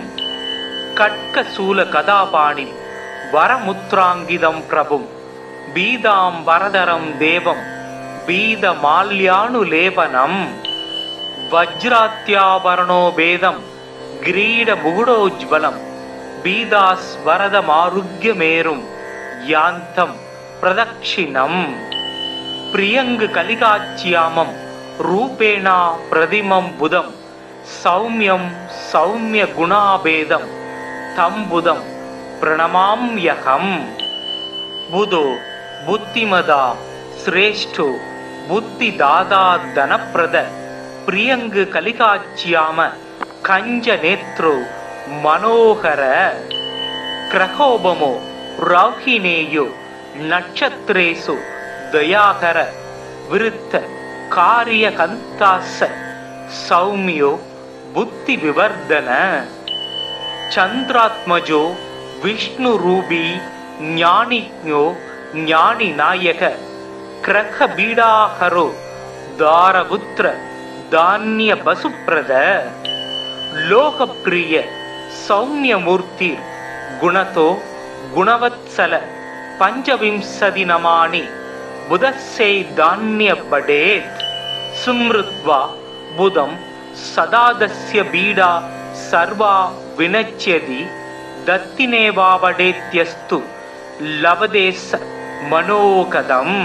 கட்கசூல கதாபாணி வரமுத்ராங்கிதம் பிரபும் பீதாம் வரதரம் தேவம் பீதமால்யானுலேபனம். வஜ்ராத்யாபரணோ பேதம் கிரீட முகுடோஜ்வலம் பீதாஸ்வரதமாருக்யமேரும் யாந்தம் பிரதக்ஷிணம். பிரியங்கு கலிகாச்சியாமம் ரூபேணா பிரதிமம் புதம் சௌமியம் சௌமிய குணாபேதம் தம் புதம் பிரணமாம்யகம். புதோ புத்திமதா சிரேஷ்டோ புத்தி தாதா தனப்பிரத பிரியங்கு கலிகாச்சியாம கஞ்ச நேத்ரோ மனோகர. கிரகோபமோ ரௌஹினேயோ நட்சத்திரேசு தயாகர விருத்த காரிய கந்தாச சௌமியோ புத்தி விவர்தன. சந்திராத்மஜோ விஷ்ணு ரூபி ஞானிக்ஞோ ஞானி நாயக கிரக பீடாஹரோ தாரபுத்திர தானிய பசுப்ரத லோகப்பிரிய சௌமியமூர்த்தி குணதோ குணவத்சல பஞ்சவிம்சதி நமானி புதஸ்யை தானிய படேத் சும்ருத்வா புதம் சதாதஸ்ய பீடா சர்வா வினச்யதி தத்தினேவாவடேத்யஸ்து லவதேச மனோகதம்.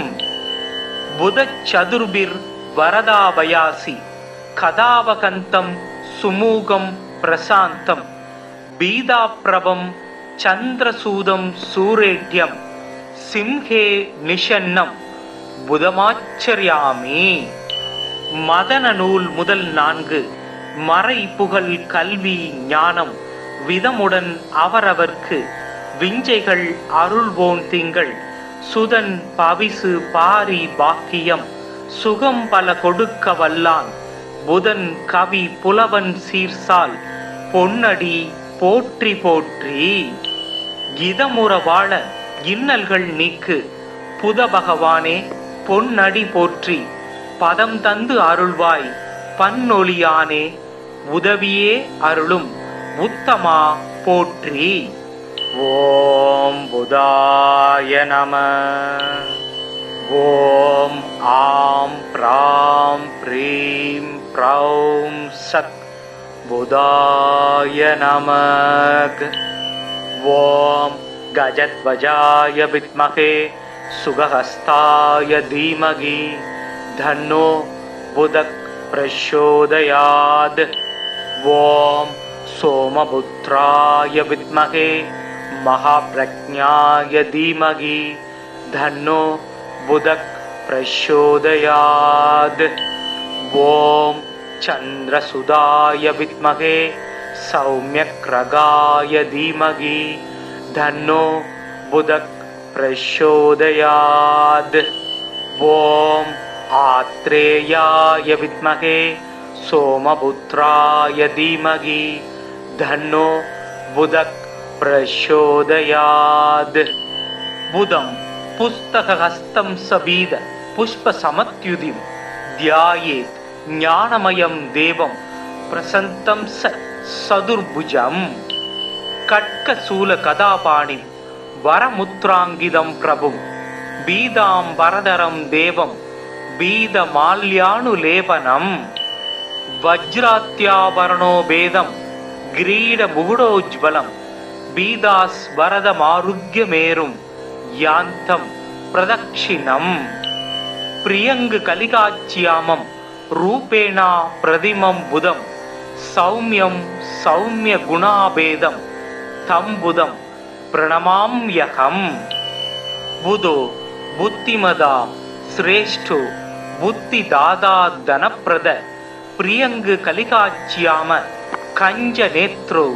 புதச்சதுர்பிர் வரதாவயாசி கதாவகந்தம் சுமூகம் பிரசாந்தம் பீதாப்ரவம் சந்திரசூதம் சூரேட்யம் சிம்ஹே நிஷன்னம் புதமாச்சரியாமி. மதன நூல் முதல் 4 மறை புகழ் கல்வி ஞானம் விதமுடன் அவரவர்க்கு விஞ்சைகள் அருள்வோன் திங்கள் சுதன் பவிசு பாரி பாக்கியம் சுகம் பல கொடுக்க வல்லான் புதன் கவி புலவன் சீர்சால் பொன்னடி போற்றி போற்றி. இதமுற வாழ இன்னல்கள் நீக்கு புத பகவானே பொன்னடி போற்றி பதம் தந்து அருள்வாய் பன்னொழியானே உதவியே அருளும் உத்தமா போற்றி. ஓம் புதாய நம. ஓம் ஆம் ப்ராம் ப்ரீம் ப்ரௌம் சத் புதாய நமக. ஓம் கஜத்வஜாய வித்மகே சுகஹஸ்தாய தீமகி தன்னோ புதக் பிரச்சோதயாத். ஓம் சோமபுத்ராய வித்மகே மகாப்ரஜ்ஞாய தீமகி தன்னோ புதக் பிரச்சோதயாத். ஓம் சந்திரசுதாய வித்மகே சௌம்யக்ரகாய தீமகி தன்னோ புதக் பிரச்சோதயாத். ஓம் ஆத்ரேயாய வித்மகே சோமபுத்ராய தீமகி தன்னோ புதக் பிரச்சோதயாத். புதம் புஸ்தகஹஸ்தம் சபீத புஷ்பசமத்யுதிம் த்யாயேத் ஞானமயம் தேவம் பிரசந்தம் சதுர்புஜம். கட்கசூல கதாபாணிம் வரமுத்ராங்கிதம் பிரபும் பீதாம்பரதரம் தேவம் பீதமால்யானுலேபனம். வஜ்ராத்யாபரணோ பேதம் கிரீட முகுடோஜ்வலம் பீதாஸ்வரதமாருக்யமேரும் யாந்தம் பிரதக்ஷிணம். பிரியங்கு கலிகாச்சியாமம் ரூபேணா பிரதிமம் புதம் சௌமியம் சௌமிய குணாபேதம் தம் புதம் பிரணமாம்யகம். புதோ புத்திமதா சிரேஷ்டோ புத்திதாதா தனப்பிரத பிரியங்கு கலிகாச்சியாம கஞ்ச நேத்ரோ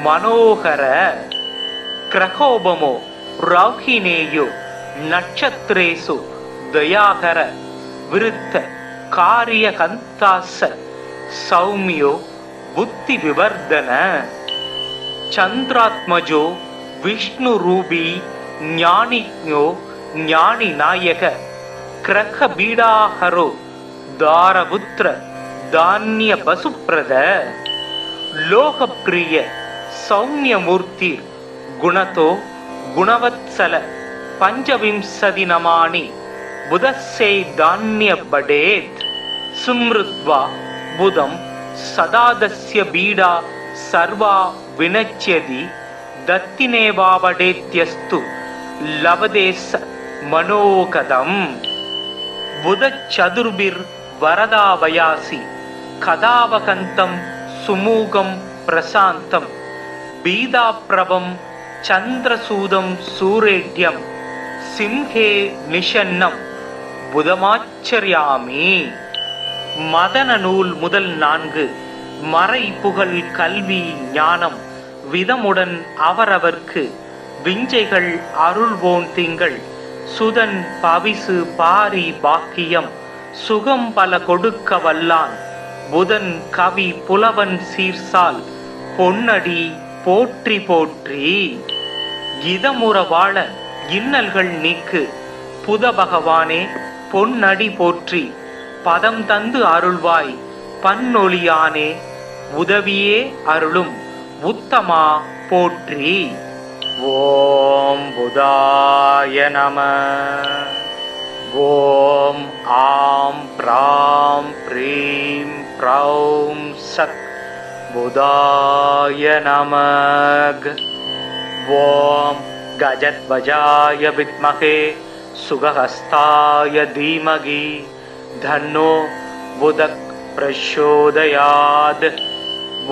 மனோகர. கிரகோபமோ ரௌஹினேயோ நட்சத்திரேசு தயாகர விருத்த காரியகந்தாச சௌமியோ புத்தி விவர்தன. சந்திராத்மஜோ விஷ்ணு ரூபி ஞானிஞோ ஞானி நாயக கிரக பீடாஹரோ தாரபுத்திர தானிய பசுப்ரத. லோகப்பிரிய சௌமியமூர்த்தி குணதோ குணவத்சல பஞ்சவிம்சதி நமானி புதஸ்யை தானிய படேத். சும்ருத்வா புதம் சதாதஸ்ய பீடா சர்வா வினச்யதி தத்தினேவாவடேத்யஸ்து லவதேச மனோகதம். புதச்சதுர்பிர் வரதாவயாசி கதாவகந்தம் சுமூகம் பிரசாந்தம் பீதாப்ரபம் சந்திரசூதம் சூரேட்யம் சிம்ஹே நிஷன்னம் புதமாச்சரியாமி. மதன நூல் முதல் 4 மறை புகழ் கல்வி ஞானம் விதமுடன் அவரவர்க்கு விஞ்சைகள் அருள்வோன் திங்கள் சுதன் பவிசு பாரி பாக்கியம் சுகம் பல கொடுக்க வல்லான் புதன் கவி புலவன் சீர்சால் பொன்னடி போற்றி போற்றி. இதமுற வாழ இன்னல்கள் நீக்கு புத பகவானே பொன்னடி போற்றி பதம் தந்து அருள்வாய் பன்னொழியானே உதவியே அருளும் உத்தமா போற்றி. ஓம் புதாய நம. ஓம் ஆம் ப்ராம் ப்ரீம் ப்ரௌம் சத் புதாய நமக. ஓம் கஜத்வஜாய வித்மகே சுகஹஸ்தாய தீமகி தன்னோ புதக் பிரச்சோதயாத்.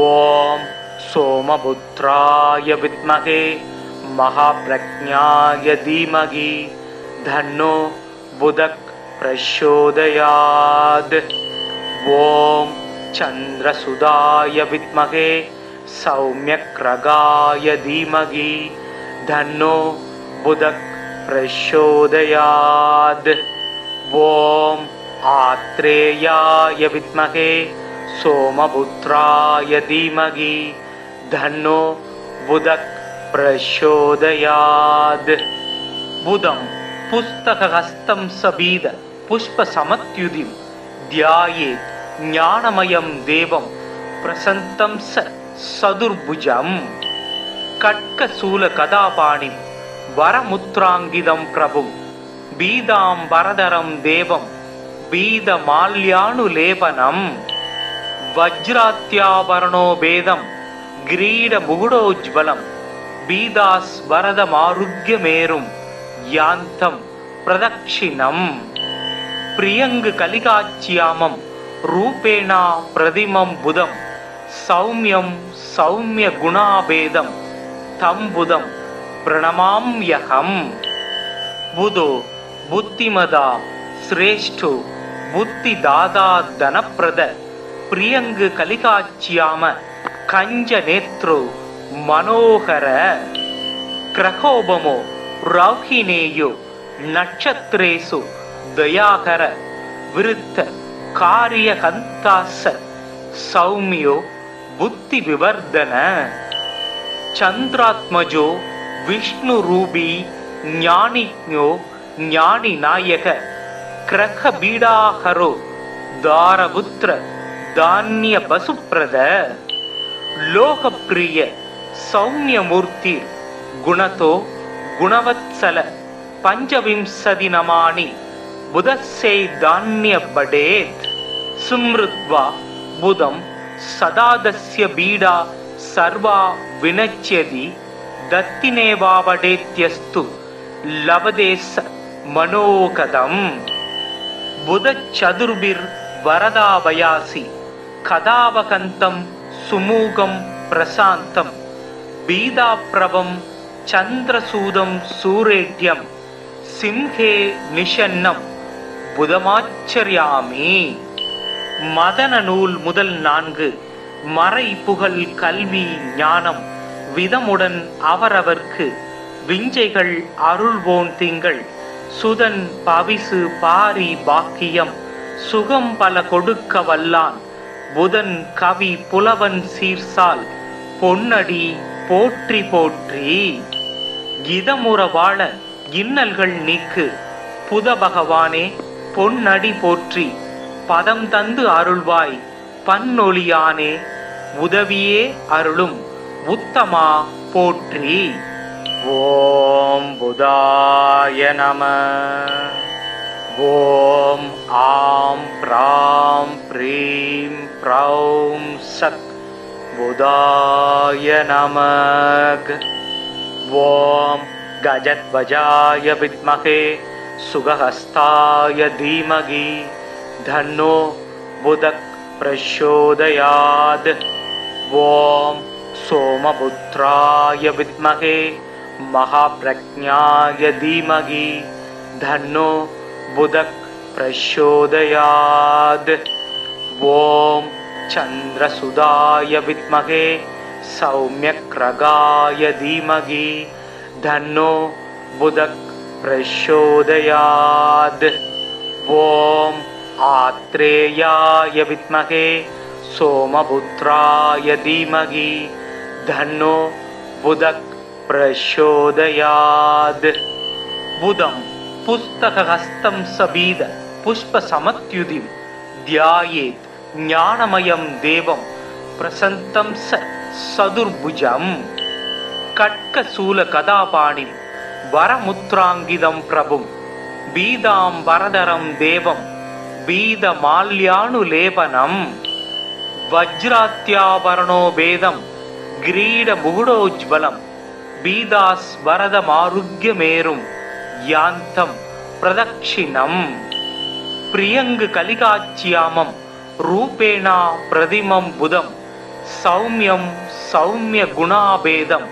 ஓம் சோமபுத்ராய வித்மகே மகாப்ரஜ்ஞாய தீமகி தன்னோ புதக் பிரச்சோதயாத். ஓம் சந்திரசுதாய வித்மகே சௌம்யக்ரகாய தீமகி தன்னோ புதக் பிரச்சோதயாத். ஓம் ஆத்ரேயாய வித்மகே சோமபுத்ராய தீமகி தன்னோ புதக் பிரச்சோதயாத். புதம் புஸ்தகஹஸ்தம் சபீத புஷ்பசமத்யுதிம் த்யாயேத் ஞானமயம் தேவம் பிரசந்தம் சதுர்புஜம் கட்கசூல கதாபாணிம் வரமுத்ராங்கிதம் பிரபும் பீதாம்பரதரம் தேவம் பீதமால்யானுலேபனம் வஜ்ராத்யாபரணோ பேதம் கிரீட முகுடோஜ்வலம் பீதாஸ்வரதமாருக்யமேரும் யாந்தம் பிரதக்ஷிணம் பிரியங்கு கலிகாச்சியாமம் ரூபேணா பிரதிமம் புதம் சௌமியம் சௌமிய குணாபேதம் தம் புதம் பிரணமாம்யகம் புதோ புத்திமதா சிரேஷ்டோ புத்தி தாதா தனப்பிரத பிரியங்கு கலிகாச்சியாம கஞ்ச நேத்ரோ மனோகர கிரகோபமோ ரௌஹினேயோ நட்சத்திரேசு தயாகர விருத்த காரியகந்தாச சௌமியோ புத்தி விவர்தன சந்திராத்மஜோ விஷ்ணு ரூபி ஞானிஞோ ஞானி நாயக கிரக பீடாஹரோ தாரபுத்திர தானிய பசுப்ரத லோகப்பிரிய சௌமியமூர்த்தி குணதோ குணவத்சல பஞ்சவிம்சதி நமானி புதஸ்யை தானிய படேத் சும்ருத்வா புதம் சதாதஸ்ய பீடா சர்வா வினச்யதி தத்தினேவாவடேத்யஸ்து லவதேச மனோகதம் புதச்சதுர்பிர் வரதாபயாசி கதாவகந்தம் சுமூகம் பிரசாந்தம் பீதாப்ரபம் சந்திரசூதம் சூரேட்யம் சிம்ஹே நிஷன்னம் புதமாச்சரியாமி மதன நூல் முதல் 4 மறை புகழ் கல்வி ஞானம் விதமுடன் அவரவர்க்கு விஞ்சைகள் அருள்வோன் திங்கள் சுதன் பவிசு பாரி பாக்கியம் சுகம் பல கொடுக்க வல்லான் புதன் கவி புலவன் சீர்சால் பொன்னடி போற்றி போற்றி இதமுற வாழ இன்னல்கள் நீக்கு புத பகவானே பொன்னடி போற்றி பதம் தந்து அருள்வாய் பன்னொழியானே உதவியே அருளும் உத்தமா போற்றி. ஓம் புதாய நம. ஓம் ஆம் ப்ராம் ப்ரீம் ப்ரௌம் சத் புதாய நமக. ஓம் கஜத்வஜாய வித்மகே சுகஹஸ்தாய தீமகி தன்னோ புதக் பிரச்சோதயாத். ஓம் சோமபுத்ராய வித்மகே மகாப்ரஜ்ஞாய தீமகி தன்னோ புதக் பிரச்சோதயாத். ஓம் சந்திரசுதாய வித்மகே சௌம்யக்ரகாய தீமகி தன்னோ புதக் பிரச்சோதயாத். ஓம் ஆத்ரேயாய வித்மகே சோமபுத்ராய தீமகி தன்னோ புதக் பிரச்சோதயாத். புதம் புஸ்தகஹஸ்தம் சபீத புஷ்பசமத்யுதிம் த்யாயேத் ஞானமயம் தேவம் பிரசந்தம் சதுர்புஜம். கட்கசூல கதாபாணிம் வரமுத்ராங்கிதம் பிரபும் பீதாம்பரதரம் தேவம் பீதமால்யானுலேபனம். வஜ்ராத்யாபரணோ பேதம் கிரீட முகுடோஜ்வலம் பீதாஸ்வரதமாருக்யமேரும் யாந்தம் பிரதக்ஷிணம். பிரியங்கு கலிகாச்சியாமம் ரூபேணா பிரதிமம் புதம் சௌமியம் சௌமிய குணாபேதம்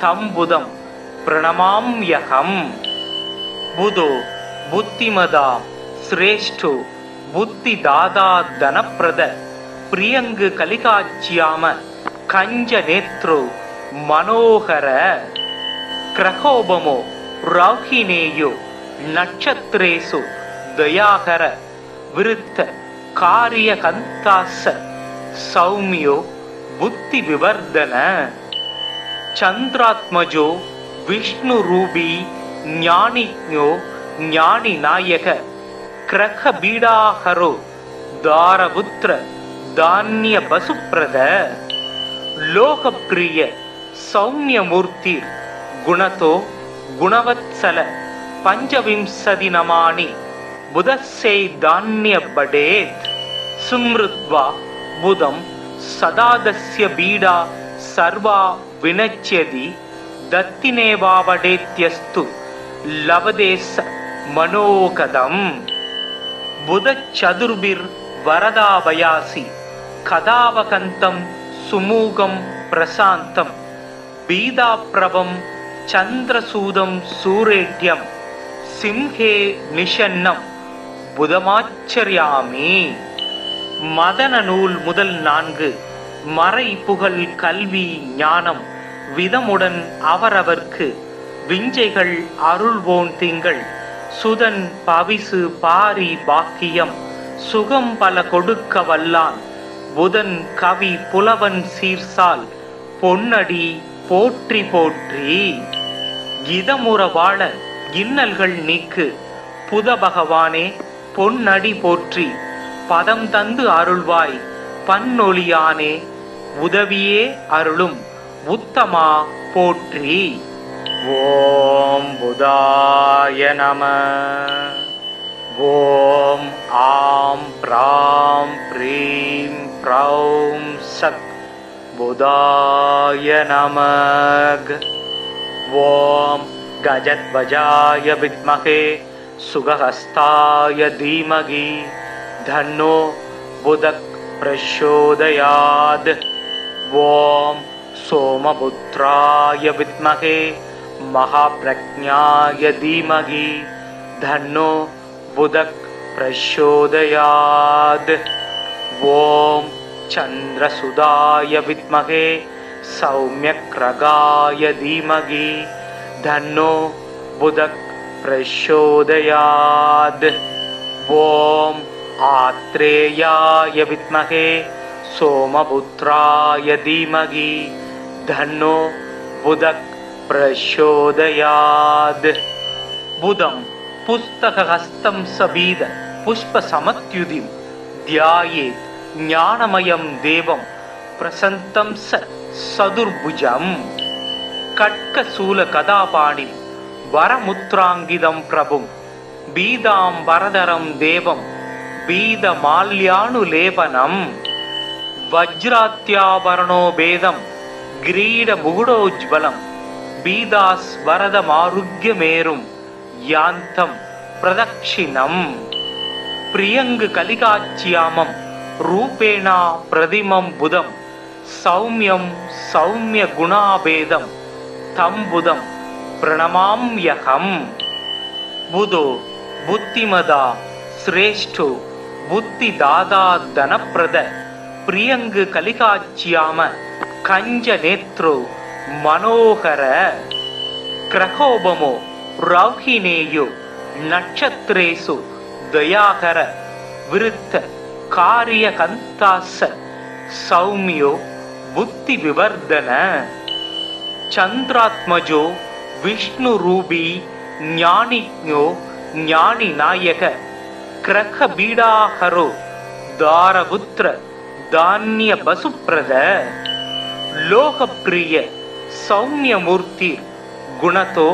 தம் புதம் பிரணமாம்யகம். புதோ புத்திமதா சிரேஷ்டோ புத்தி தாதா தனப்பிரத பிரியங்கு கலிகாச்சியாம கஞ்ச நேத்ரோ மனோகர கிரகோபமோ ரௌஹினேயோ நட்சத்திரேசு தயாகர விருத்த காரியகந்தாச சௌமியோ புத்தி விவர்தன. சந்திராத்மஜோ விஷ்ணு ரூபி ஞானிஞோ ஞானி நாயக கிரக பீடாஹரோ தாரபுத்திர தானிய பசுப்ரத லோகப்பிரிய சௌமியமூர்த்தி குணதோ குணவத்சல பஞ்சவிம்சதி நமானி புதஸ்யை தானிய படேத் சும்ருத்வா புதம் சதாதஸ்ய பீடா சர்வா வினச்யதி தத்தினேவாவடேத்யஸ்து லவதேச மனோகதம் புதச்சதுர்பிர் வரதாபயாசி கதாவகந்தம் சுமூகம் பிரசாந்தம் பீதாப்ரவம் சந்திரசூதம் சூரேட்யம் சிம்ஹே நிஷன்னம் புதமாச்சரியாமி. மதன நூல் முதல் 4 மறை புகழ் கல்வி ஞானம் விதமுடன் அவரவர்க்கு விஞ்சைகள் அருள்வோன் திங்கள் சுதன் பவிசு பாரி பாக்கியம் சுகம் பல கொடுக்க வல்லான் புதன் கவி புலவன் சீர்சால் பொன்னடி போற்றி போற்றி. இதமுற வாழ இன்னல்கள் நீக்கு புத பகவானே பொன்னடி போற்றி பதம் தந்து அருள்வாய் பன்னொழியானே உதவியே அருளும் உத்தமா போற்றி. ஓம் புதாய நம. ஓம் ஆம் ப்ராம் ப்ரீம் ப்ரௌம் சத் புதாய நமக. ஓம் கஜத்வஜாய வித்மகே சுகஹஸ்தாய தீமகி தன்னோ புதக் பிரச்சோதயாத். ஓம் சோமபுத்ராய வித்மகே மகாப்ரக்ஞாய தீமகி தன்னோ புதக் பிரச்சோதயாத். ஓம் சந்திரசுதாய வித்மகே சௌமியக்ரகாய தீமகி தன்னோ புதக் பிரச்சோதயாத். ஓம் ஆத்ரேயாய வித்மகே சோமபுத்ராய தீமகி தன்னோ புதக் பிரச்சோதயாத். புதம் புஸ்தகஹஸ்தம் சபீத புஷ்ப சமத்யுதிம் தியாயேத் ஞானமயம் தேவம் பிரசந்தம் சதுர்புஜம். கட்கசூல கதாபாணி வரமுத்ராங்கிதம் பிரபும் பீதாம் வரதரம் தேவம் பீதமால்யானுலேபனம். வஜ்ராத்யாபரணோ பேதம் கிரீட முகுடோஜ்வலம் பீதாஸ் வரதமாருக்யமேரும் யாந்தம் பிரதக்ஷிணம். பிரியங்கு கலிகாச்சியாமம் ரூபேணா பிரதிமம் புதம் சௌமியம் சௌமிய குணாபேதம் தம் புதம் பிரணமாம்யகம். புதோ புத்திமதா சிரேஷ்டோ புத்தி தாதா தனப்பிரத பிரியங்கு கலிகாச்சியாம கஞ்ச நேத்ரோ மனோகர. கிரகோபமோ ரௌஹினேயோ நட்சத்திரேசு தயாகர விருத்த காரிய கந்தாச சௌமியோ புத்தி விவர்தன. சந்திராத்மஜோ விஷ்ணு ரூபி ஞானிஞோ ஞானி நாயக கிரக பீடாஹரோ தாரபுத்திர தானிய பசுப்ரத லோகப்பிரிய சௌமியமூர்த்தி குணதோ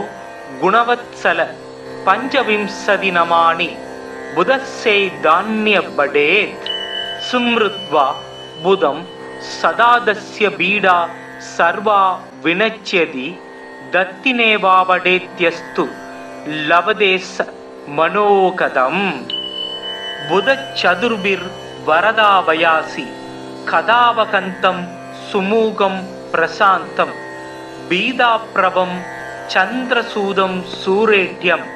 குணவத்சல பஞ்சவிம்சதி நமானி புதஸ்யை தானிய படேத். சும்ருத்வா புதம் சதாதஸ்ய பீடா சர்வா வினச்யதி தத்தினேவாவடேத்யஸ்து லவதேச மனோகதம். புதச்சதுர்பிர் வரதாபயாசி கதாவகந்தம் சுமூகம் பிரசாந்தம் பீதாப்ரவம் சந்திரசூதம் சூரேட்யம்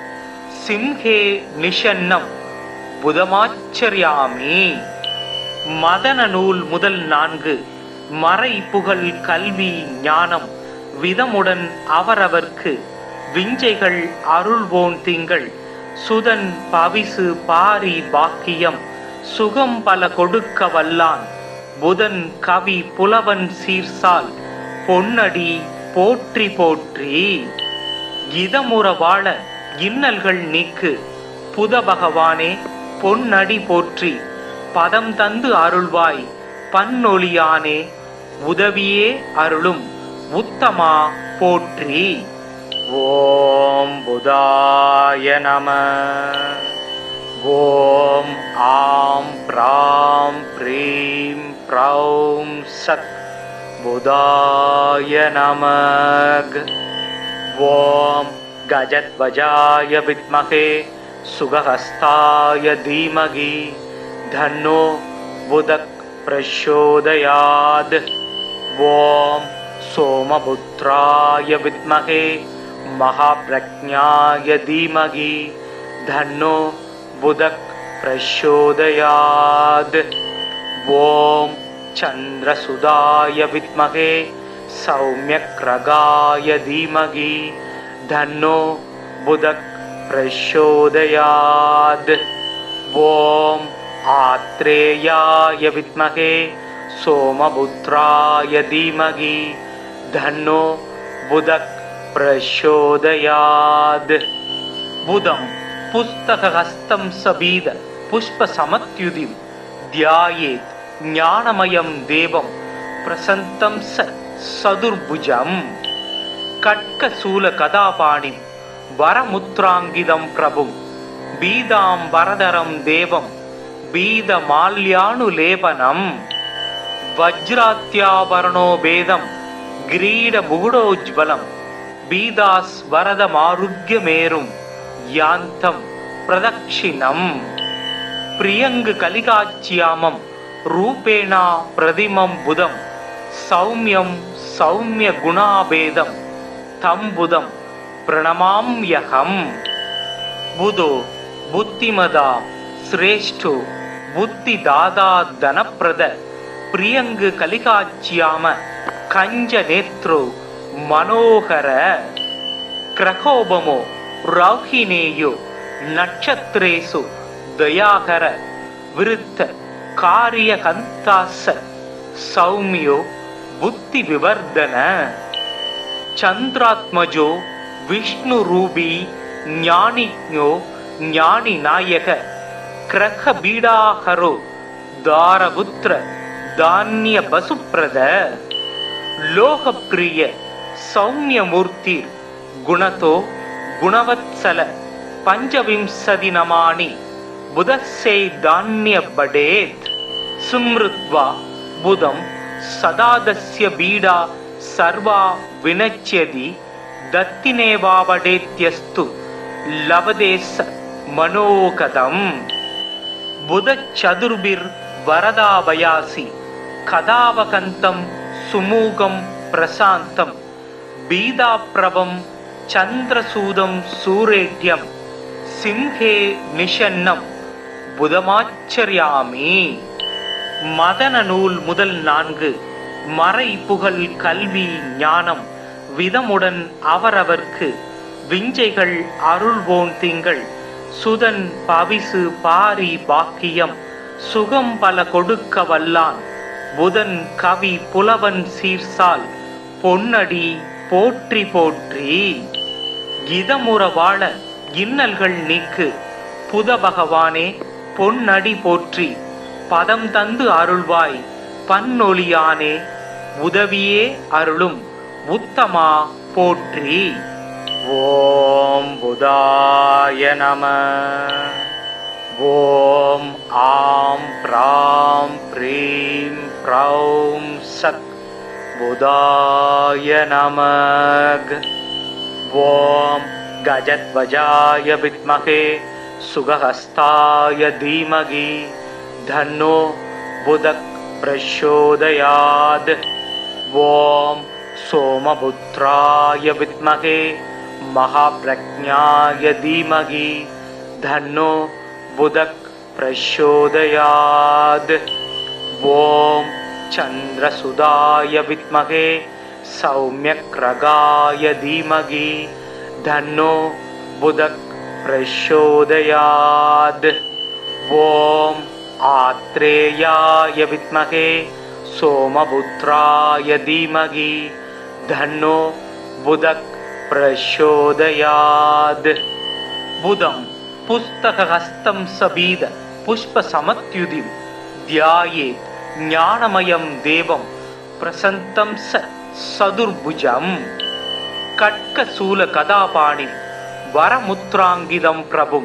சிம்ஹே நிஷன்னம் புதமாச்சரியாமி. மதன நூல் முதல் 4 மறை புகழ் கல்வி ஞானம் விதமுடன் அவரவர்க்கு விஞ்சைகள் அருள்வோன் திங்கள் சுதன் பவிசு பாரி பாக்கியம் சுகம் பல கொடுக்க வல்லான் புதன் கவி புலவன் சீர்சால் பொன்னடி போற்றி போற்றி. இதமுற வாழ இன்னல்கள் நீக்கு புத பகவானே பொன்னடி போற்றி பதம் தந்து அருள்வாய் பன்னொழியானே உதவியே அருளும் உத்தமா போற்றி. ஓம் புதாய நம. ஓம் ஆம் ப்ராம் ப்ரீம் ப்ரௌம் சத் புதாய நமக. ஓம் கஜத்வஜாய வித்மகே சுகஹஸ்தாய தீமகி தன்னோ புதக் பிரச்சோதயாத். ஓம் சோமபுத்ராய வித்மகே மகாப்ரஜ்ஞாய தீமகி தன்னோ புதக் பிரச்சோதயாத். ஓம் சந்திரசுதாய வித்மகே சௌம்யக்ரகாய தீமகி தன்னோ புதக் பிரச்சோதயாத். ஓம் ஆத்ரேயாய வித்மகே சோமபுத்ராய தீமகி தன்னோ புதக் பிரச்சோதயாத். புதம் புஸ்தகஹஸ்தம் சபீத புஷ்பசமத்யுதிம் த்யாயேத் ஞானமயம் தேவம் பிரசந்தம் சதுர்புஜம். கட்கசூல கதாபாணிம் வரமுத்ராங்கிதம் பிரபும் பீதாம் வரதரம் தேவம் பீதமால்யானுலேபனம். வஜ்ராத்யாபரணோ பேதம் கிரீட முகுடோஜ்வலம் பீதாஸ் வரதமாருக்யமேரும் யாந்தம் பிரதக்ஷிணம். பிரியங்கு கலிகாச்சியாமம் ரூபேணா பிரதிமம் புதம் சௌமியம் சௌமிய குணாபேதம் தம் புதம் பிரணமாம்யகம். புதோ புத்திமதா சிரேஷ்டோ புத்திதாதா தனப்பிரத பிரியங்கு கலிகாச்சியாம கஞ்ச நேத்ரோ மனோகர. கிரகோபமோ ரௌஹினேயோ நட்சத்திரேசு தயாகர விருத்த காரியகந்தாச சௌமியோ புத்தி விவர்தன. சந்திராத்மஜோ விஷ்ணு ரூபி ஞானிஞோ ஞானி நாயக கிரக பீடாஹரோ தாரபுத்திர தானிய பசுப்ரத. லோகப்பிரிய சௌமியமூர்த்தி குணதோ குணவத்சல பஞ்சவிம்சதி நமானி புதஸ்ஸை தானிய படேத். சும்ருத்வா புதம் சதாதஸ்ய பீடா சர்வா வினச்யதி தத்தினேவாவடேத்யஸ்து லவதேச மனோகதம். புதச்சதுர்பிர் வரதாபயாசி கதாவகந்தம் சுமூகம் பிரசாந்தம் பீதாப்ரவம் சந்திரசூதம் சூரேட்யம் சிம்ஹே நிஷன்னம் புதமாச்சர்யாமி. மதன நூல் முதல் 4 மறை புகழ் கல்வி ஞானம் விதமுடன் அவரவர்க்கு விஞ்சைகள் அருள்வோன் திங்கள் சுதன் பவிசு பாரி பாக்கியம் சுகம் பல கொடுக்க வல்லான் புதன் கவி புலவன் சீர்சால் பொன்னடி போற்றி போற்றி. இதமுற வாழ இன்னல்கள் நீக்கு புத பகவானே பொன்னடி போற்றி பதம் தந்து அருள்வாய் பன்னொழியானே உதவியே அருளும் உத்தமா போற்றி. ஓம் புதாய நம. ஓம் ஆம் ப்ராம் ப்ரீம் ப்ரௌம் சத் புதாய நமக. ஓம் கஜத்வஜாய வித்மகே சுகஹஸ்தாய தீமகி தன்னோ புதக் பிரச்சோதயாத். ஓம் சோமபுத்ராய வித்மகே மகாப்ரஜ்ஞாய தீமகி தன்னோ புதக் பிரச்சோதயாத். ஓம் சந்திரசுதாய வித்மகே சௌம்யக்ரகாய தீமகி தன்னோ புதக் பிரச்சோதயாத். ஓம் ஆத்ரேயாய வித்மகே சோமபுத்ராய தீமகி தன்னோ புதக் பிரச்சோதயாத். புதம் புஸ்தகஹஸ்தம் சபீத புஷ்பசமத்யுதிம் ध्यायेत् ज्ञानमयं देवं प्रसन्तं सदुर्भुजं खड्गशूलगदापाणिं वरमुद्राङ्गितं प्रभुं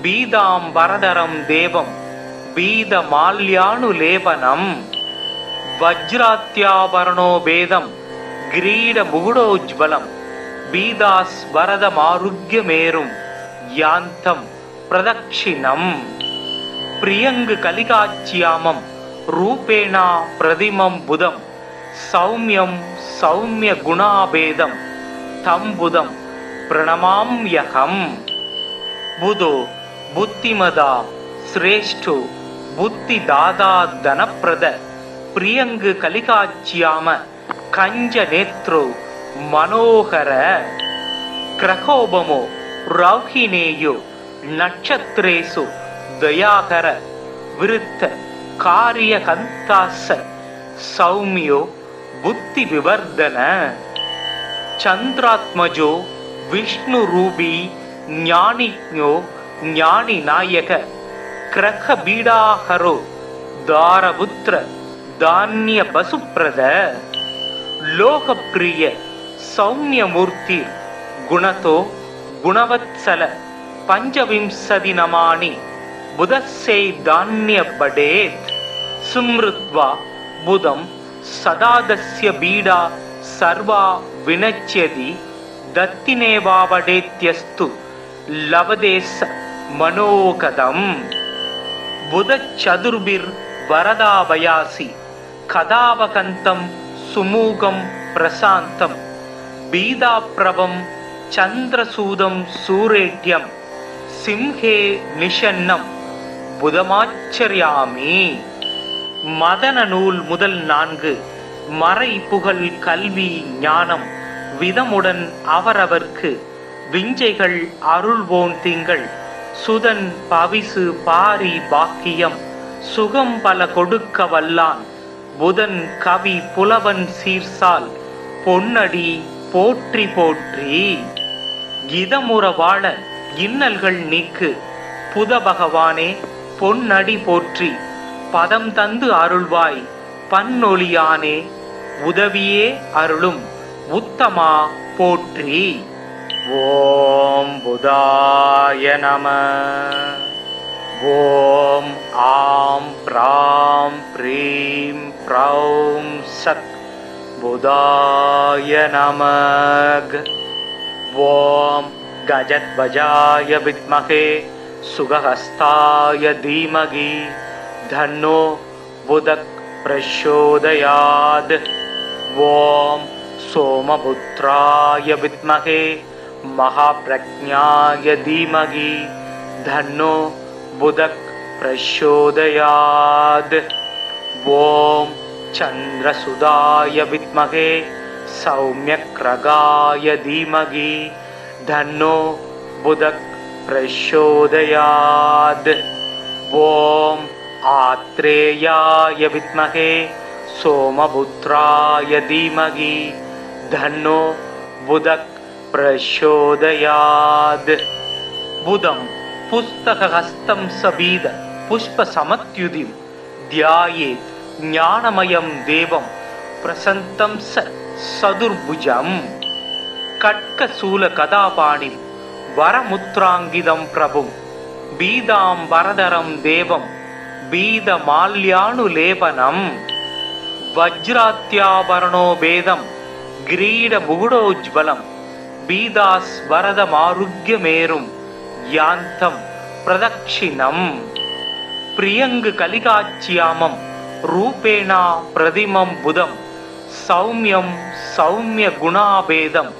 बीदाम्बरधरं देवं बीदमाल्यानुलेपनं वज्रात्याभरणोपेतं किरीटमुकुटोज्ज्वलं बीदास्वरदमारुग्यमेरुं यान्तं प्रदक्षिणम् प्रियङ्गकलिकाच्यामं रूपेण प्रतिमं बुधं सौम्यं सौम्यगुणाभेदं तं बुधं प्रणमाम्यहम् बुधो बुद्धिमदा श्रेष्ठो बुद्धिदाता धनप्रद प्रियङ्गकलिकाच्याम कञ्जनेत्रो मनोहर क्रहोपमो रौहिणेयो नक्षत्रेषु दयाकर विरुद्ध कार्यकन्तास सौम्यो बुद्धिविवर्धन चन्द्रात्मजो विष्णुरूपी ज्ञानिज्ञो ज्ञानिनायक ग्रहबीडाहरो दारपुत्र धान्यपशुप्रद लोकप्रिय सौम्यमूर्ति गुणतो गुणवत्सल पंचविंशति नमानि बुधस्यै धान्यपडेत् सुमृत्वा बुधं सदादस्य बीडा सर्वा विनश्यति दत्तिनेवावडेत्यस्तु लभदेश मनोगतम् बुधचतुर्भिर्वरदाभयासि कदावकन्तं सुमुखं प्रशान्तं बीदाप्रभं चन्द्रसूदं सूरेड्यं सिंहे निषन्नं புதமாச்சரியாமி. மதன நூல் முதல் 4 மறை புகழ் கல்வி ஞானம் விதமுடன் அவரவர்க்கு விஞ்சைகள் அருள்வோன் திங்கள் சுதன் பவிசு பாரி பாக்கியம் சுகம் பல கொடுக்க வல்லான் புதன் கவி புலவன் சீர்சால் பொன்னடி போற்றி போற்றி. இதமுற வாழ இன்னல்கள் நீக்கு புத பகவானே பொன்னடி போற்றி பதம் தந்து அருள்வாய் பன்னொழியானே உதவியே அருளும் உத்தமா போற்றி. ஓம் புதாய நம. ஓம் ஆம் ப்ராம் ப்ரீம் ப்ரௌம் சத் புதாய நமக. ஓம் கஜத்வஜாய வித்மகே சுகஹஸ்தாய தீமகி தன்னோ புதக் பிரச்சோதயாத். ஓம் சோமபுத்ராய வித்மகே மகாப்ரஜ்ஞாய தீமகி தன்னோ புதக் பிரச்சோதயாத். ஓம் சந்திரசுதாய வித்மகே சௌம்யக்ரகாய தீமகி தன்னோ புதக் பிரச்சோதயாத். ஓம் ஆத்ரேயாய வித்மகே சோமபுத்ராய தீமகி தன்னோ புதக் பிரச்சோதயாத். புதம் புஸ்தகஹஸ்தம் சபீத புஷ்பசமத்யுதிம் தியாயேத் ஞானமயம் தேவம் பிரசன்தம் சதுர்புஜம் கட்கசூலகதாபாணிம் வரமுத்ராங்கிதம் பிரபும் பீதாம்பரதரம் தேவம் பீதமால்யானுலேபனம் வஜ்ராத்யாபரணோபேதம் கிரீடமுகுடோஜ்வலம் பீதாஸ்வரதமாருக்யமேரும் யாந்தம் பிரதக்ஷிணம் பிரியங்கு கலிகாச்சியாமம் ரூபேணா பிரதிமம் புதம் சௌம்யம் சௌம்ய குணாபேதம்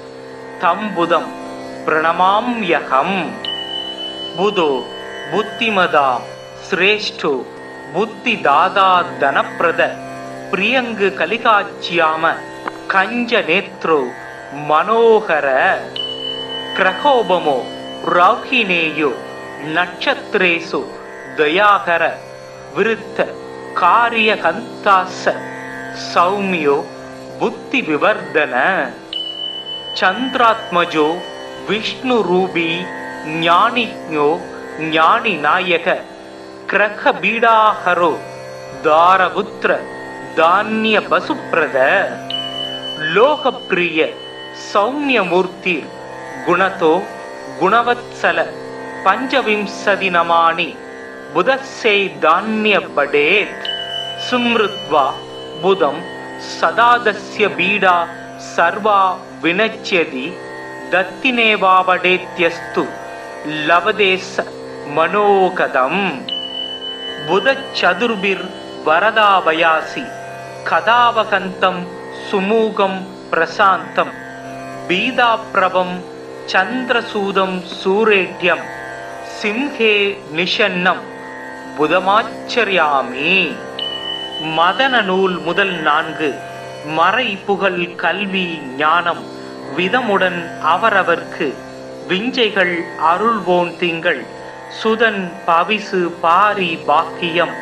தம் புதம் பிரணமாம்யகம். புதோ புத்திமதா சிரேஷ்டோ புத்திதாதா தனப்பிரத பிரியங்கு கலிகாச்சியாம கஞ்ச நேத்ரோ மனோகர கிரகோபமோ ரௌஹிணேயோ நட்சத்திரேசு தயாகர விருத்த காரியகந்தாச சௌமியோ புத்தி விவர்தன சந்திராத்மஜோ விஷ்ணு ரூபி ஞானிஜோ ஞானி நாயக கிரக பீடாஹரோ தாரபுத்திர தானிய பசுப்ரத லோகப்பிரிய சௌமியமூர்த்தி குணதோ குணவத்சல பஞ்சவிம்சதி நமானி புதஸ்யை தானிய படேத் சும்ருத்வா புதம் சதாதஸ்ய பீடா சர்வா வினச்யதி தத்தினேவாவடேத்யஸ்து லவதேச மனோகதம் புதச்சதுர்பிர் வரதாபயாசி கதாவகந்தம் சுமூகம் பிரசாந்தம் பீதாப்ரபம் சந்திரசூதம் சூரேட்யம் சிம்ஹே நிஷன்னம் புதமாச்சரியாமி. மதன நூல் முதல் 4 மறை புகழ் கல்வி ஞானம் விதமுடன் அவரவர்க்கு விஞ்சைகள் அருள்வோன் திங்கள் சுதன் பவிசு பாரி பாக்கியம்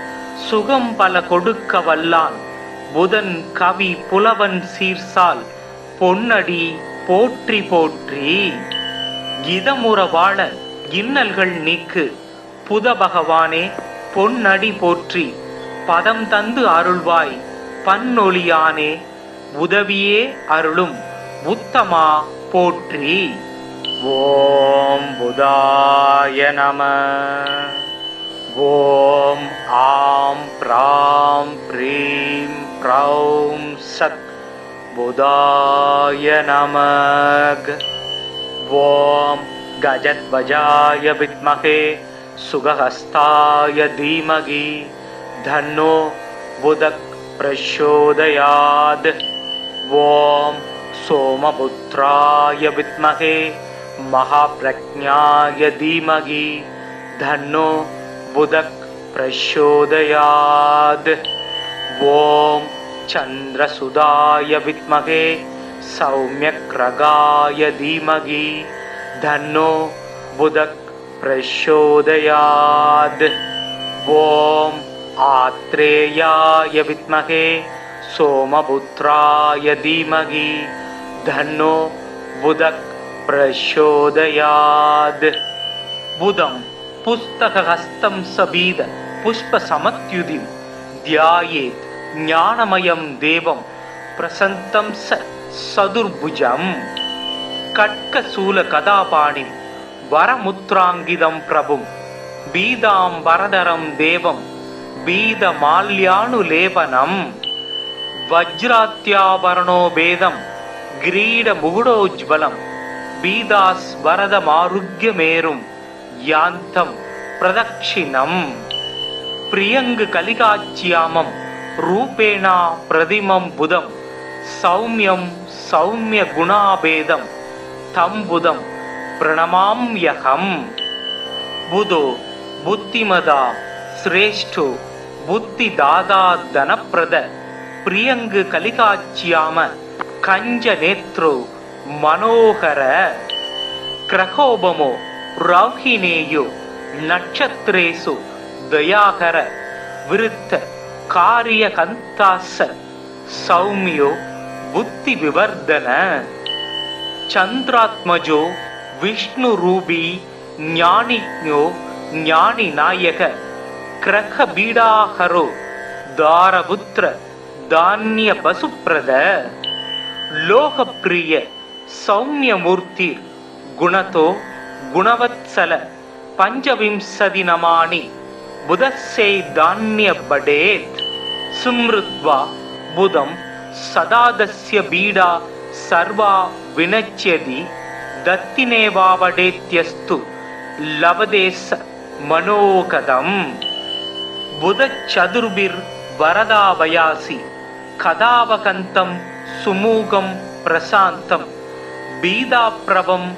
சுகம் பல கொடுக்க வல்லான் புதன் கவி புலவன் சீர்சால் பொன்னடி போற்றி போற்றி. இதமுற வாழ இன்னல்கள் நீக்கு புத பகவானே பொன்னடி போற்றி பதம் தந்து அருள்வாய் பன்னொழியானே உதவியே அருளும் உத்தமா போற்றி. ஓம் புதாய நம. ஓம் ஆம் ப்ராம் ப்ரீம் ப்ரௌம் சத் புதாய நமக. ஓம் கஜத்வஜாய வித்மகே சுகஹஸ்தாய தீமகி தன்னோ புதக் பிரச்சோதயாத். ஓம் சோமபுத்ராய வித்மகே மகாப்ரஜ்ஞாய தீமகி தன்னோ புதக் பிரச்சோதயாத். ஓம் சந்திரசுதாய வித்மகே சௌமியக்ரகாய தீமகி தன்னோ புதக் பிரச்சோதயாத். ஓம் ஆத்ரேயாய வித்மகே சோமபுத்ராய தீமகி தன்னோ புதக் பிரச்சோதயாத். புதம் புஸ்தகஹஸ்தம் சபீத புஷ்ப சமத்யுதிம் தியாயேத் ஞானமயம் தேவம் பிரசந்தம் சதுர்புஜம். கட்கசூல கதாபாணி வரமுத்ராங்கிதம் பிரபும் பீதாம் வரதரம் தேவம் பீதமால்யானுலேபனம். வஜ்ராத்யாபரணோ பேதம் கிரீட முகுடோஜ்வலம் பீதாஸ் வரதமாருக்யமேரும் யாந்தம் பிரதக்ஷிணம். பிரியங்கு கலிகாச்சியாமம் ரூபேணா பிரதிமம் புதம் சௌமியம் சௌமிய குணாபேதம் தம் புதம் பிரணமாம்யகம். புதோ புத்திமதா சிரேஷ்டோ புத்திதாதா தனப்பிரத பிரியங்கு கலிகாச்சியாம கஞ்ச நேத்ரோ மனோகர. கிரகோபமோ ரௌஹினேயோ நட்சத்திரேசு தயாகர விருத்த காரியகந்தாச சௌமியோ புத்தி விவர்தன. சந்திராத்மஜோ விஷ்ணு ரூபி ஞானிஞோ ஞானி நாயக கிரக பீடாஹரோ தாரபுத்திர தானிய பசுப்ரத. லோகப்பிரிய சௌமியமூர்த்தி குணதோ குணவத்சல பஞ்சவிம்சதி நமானி புதஸ்யை தானிய படேத். சும்ருத்வா புதம் சதாதஸ்ய பீடா சர்வா வினச்யதி தத்தினேவாவடேத்யஸ்து லவதேச மனோகதம். புதச்சதுர்பிர் வரதாபயாசி கதாவகந்தம் சுமூகம் பிரசாந்தம் பீதாப்ரபம்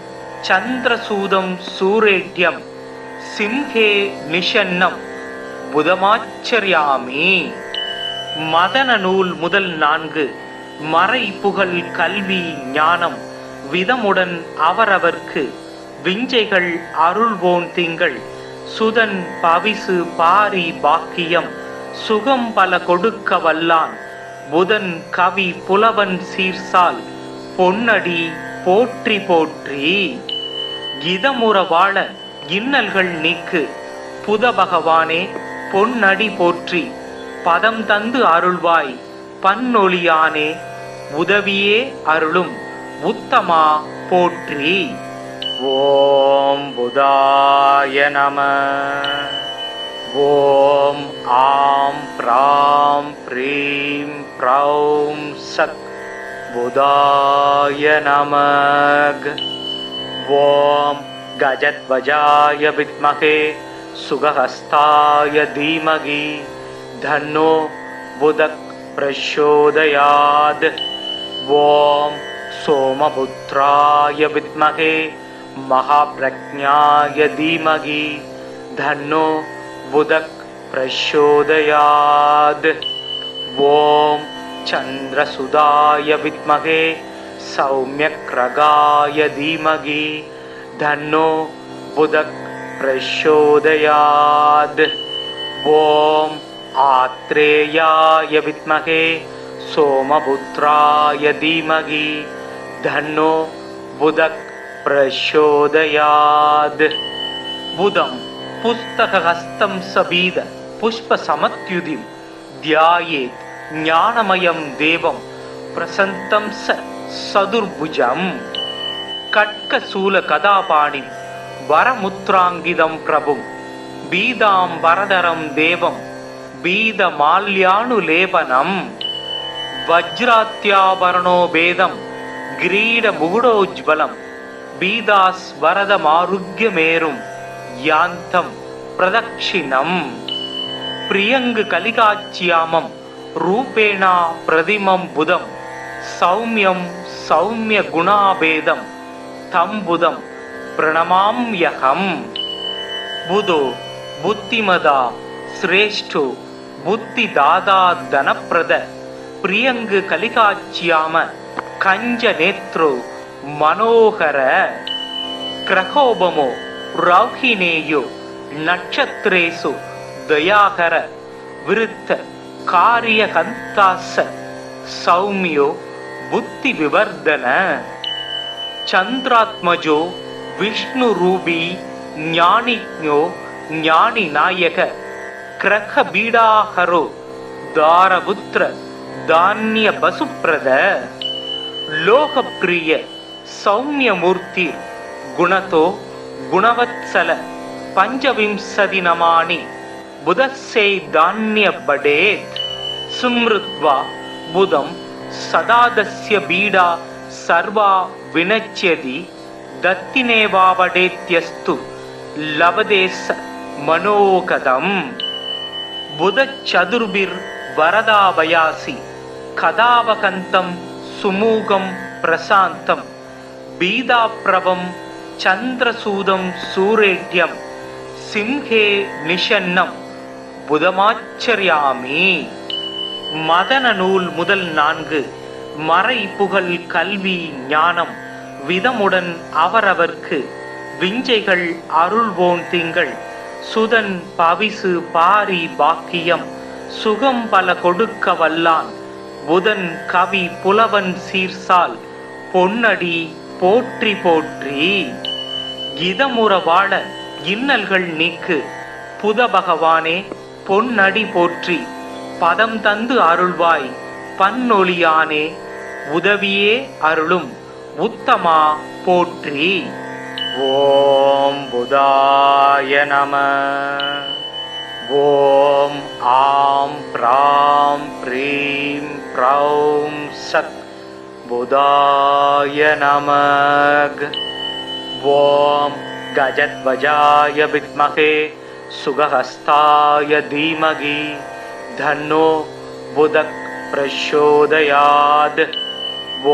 சந்திரசூதம் சூரேட்யம் சிம்ஹே நிஷன்னம் புதமாச்சரியாமி. மதன நூல் முதல் 4 மறை புகழ் கல்வி ஞானம் விதமுடன் அவரவர்க்கு விஞ்சைகள் அருள்வோன் திங்கள் சுதன் பவிசு பாரி பாக்கியம் சுகம் பல கொடுக்க வல்லான் புதன் கவி புலவன் சீர்சால் பொன்னடி போற்றி போற்றி. இதமுற வாழ இன்னல்கள் நீக்கு புத பகவானே பொன்னடி போற்றி பதம் தந்து அருள்வாய் பன்னொழியானே உதவியே அருளும் உத்தமா போற்றி. ஓம் புதாய நம. ஓம் ஆம் ப்ராம் ப்ரீம் ப்ரௌம் சக் புதாய நமக. ஓம் கஜத்வஜாய வித்மகே சுகஹஸ்தாய தீமகி தன்னோ புதக் பிரச்சோதயாத். ஓம் சோமபுத்ராய வித்மகே மகாப்ரஜ்ஞாய தீமகி தன்னோ புதக் பிரச்சோதயாத். ஓம் சந்திரசுதாய வித்மகே சௌம்யக்ரகாய தீமகி தன்னோ புதக் பிரச்சோதயாத். ஓம் ஆத்ரேயாய வித்மகே சோமபுத்ராய தீமகி தன்னோ புதக் பிரச்சோதயாத். புதம் புஸ்தகஹஸ்தம் சபீத புஷ்பசமத்யுதிம் தியாயேத் ஞானமயம் தேவம் பிரசந்தம் சதுர்புஜம். கட்கசூல கதாபாணிம் வரமுத்ராங்கிதம் பிரபும் பீதாம் வரதரம் தேவம் பீதமால்யானுலேபனம். வஜ்ராத்யாபரணோ பேதம் கிரீட முகுடோஜ்வலம் பீதாஸ் வரதமாருக்யமேரும் யாந்தம் பிரதக்ஷிணம். பிரியங்கு கலிகாச்சியாமம் ரூபேணா பிரதிமம் புதம் சௌமியம் சௌமிய குணாபேதம் தம் புதம் பிரணமாம்யகம். புதோ புத்திமதா சிரேஷ்டோ புத்திதாதா தனப்பிரத பிரியங்கு கலிகாச்சியாம கஞ்ச நேத்ரோ மனோகர. கிரகோபமோ ரௌஹினேயோ நட்சத்திரேசு தயாகர விருத்த காரியகந்தாச சௌமியோ புத்தி விவர்தன. சந்திராத்மஜோ விஷ்ணு ரூபி ஞானிஞோ ஞானி நாயக கிரக பீடாஹரோ தாரபுத்திர தானிய பசுப்ரத. லோகப்பிரிய சௌமியமூர்த்தி குணதோ குணவத்சல பஞ்சவிம்சதி நமானி புதஸ்யை தானிய படேத். சும்ருத்வா புதம் சதாதஸ்ய பீடா சர்வா வினச்யதி தத்தினேவாவடேத்யஸ்து லவதேச மனோகதம். புதச்சதுர்பிர் வரதாபயாசி கதாவகந்தம் சுமூகம் பிரசாந்தம் பீதாப்ரபம் சந்திரசூதம் சூரேட்யம் சிம்ஹே நிஷன்னம் புதமாச்சரியாமி. மதன நூல் முதல் 4 மறை புகழ் கல்வி ஞானம் விதமுடன் அவரவர்க்கு விஞ்சைகள் அருள்வோன் திங்கள் சுதன் பவிசு பாரி பாக்கியம் சுகம் பல கொடுக்க வல்லான் புதன் கவி புலவன் சீர்சால் பொன்னடி போற்றி போற்றி. இதமுற வாழ இன்னல்கள் நீக்கு புத பகவானே பொன்னடி போற்றி. பதம் தந்து அருள்வாய் பன்னொழியானே உதவியே அருளும் உத்தமா போற்றி. ஓம் புதாய நம. ஓம் ஆம் ப்ராம் ப்ரீம் ப்ரௌம் சத் புதாய நமக. ஓம் கஜத்வஜாய வித்மகே சுகஹஸ்தாய தீமகி தன்னோ புதக் பிரச்சோதயாத்.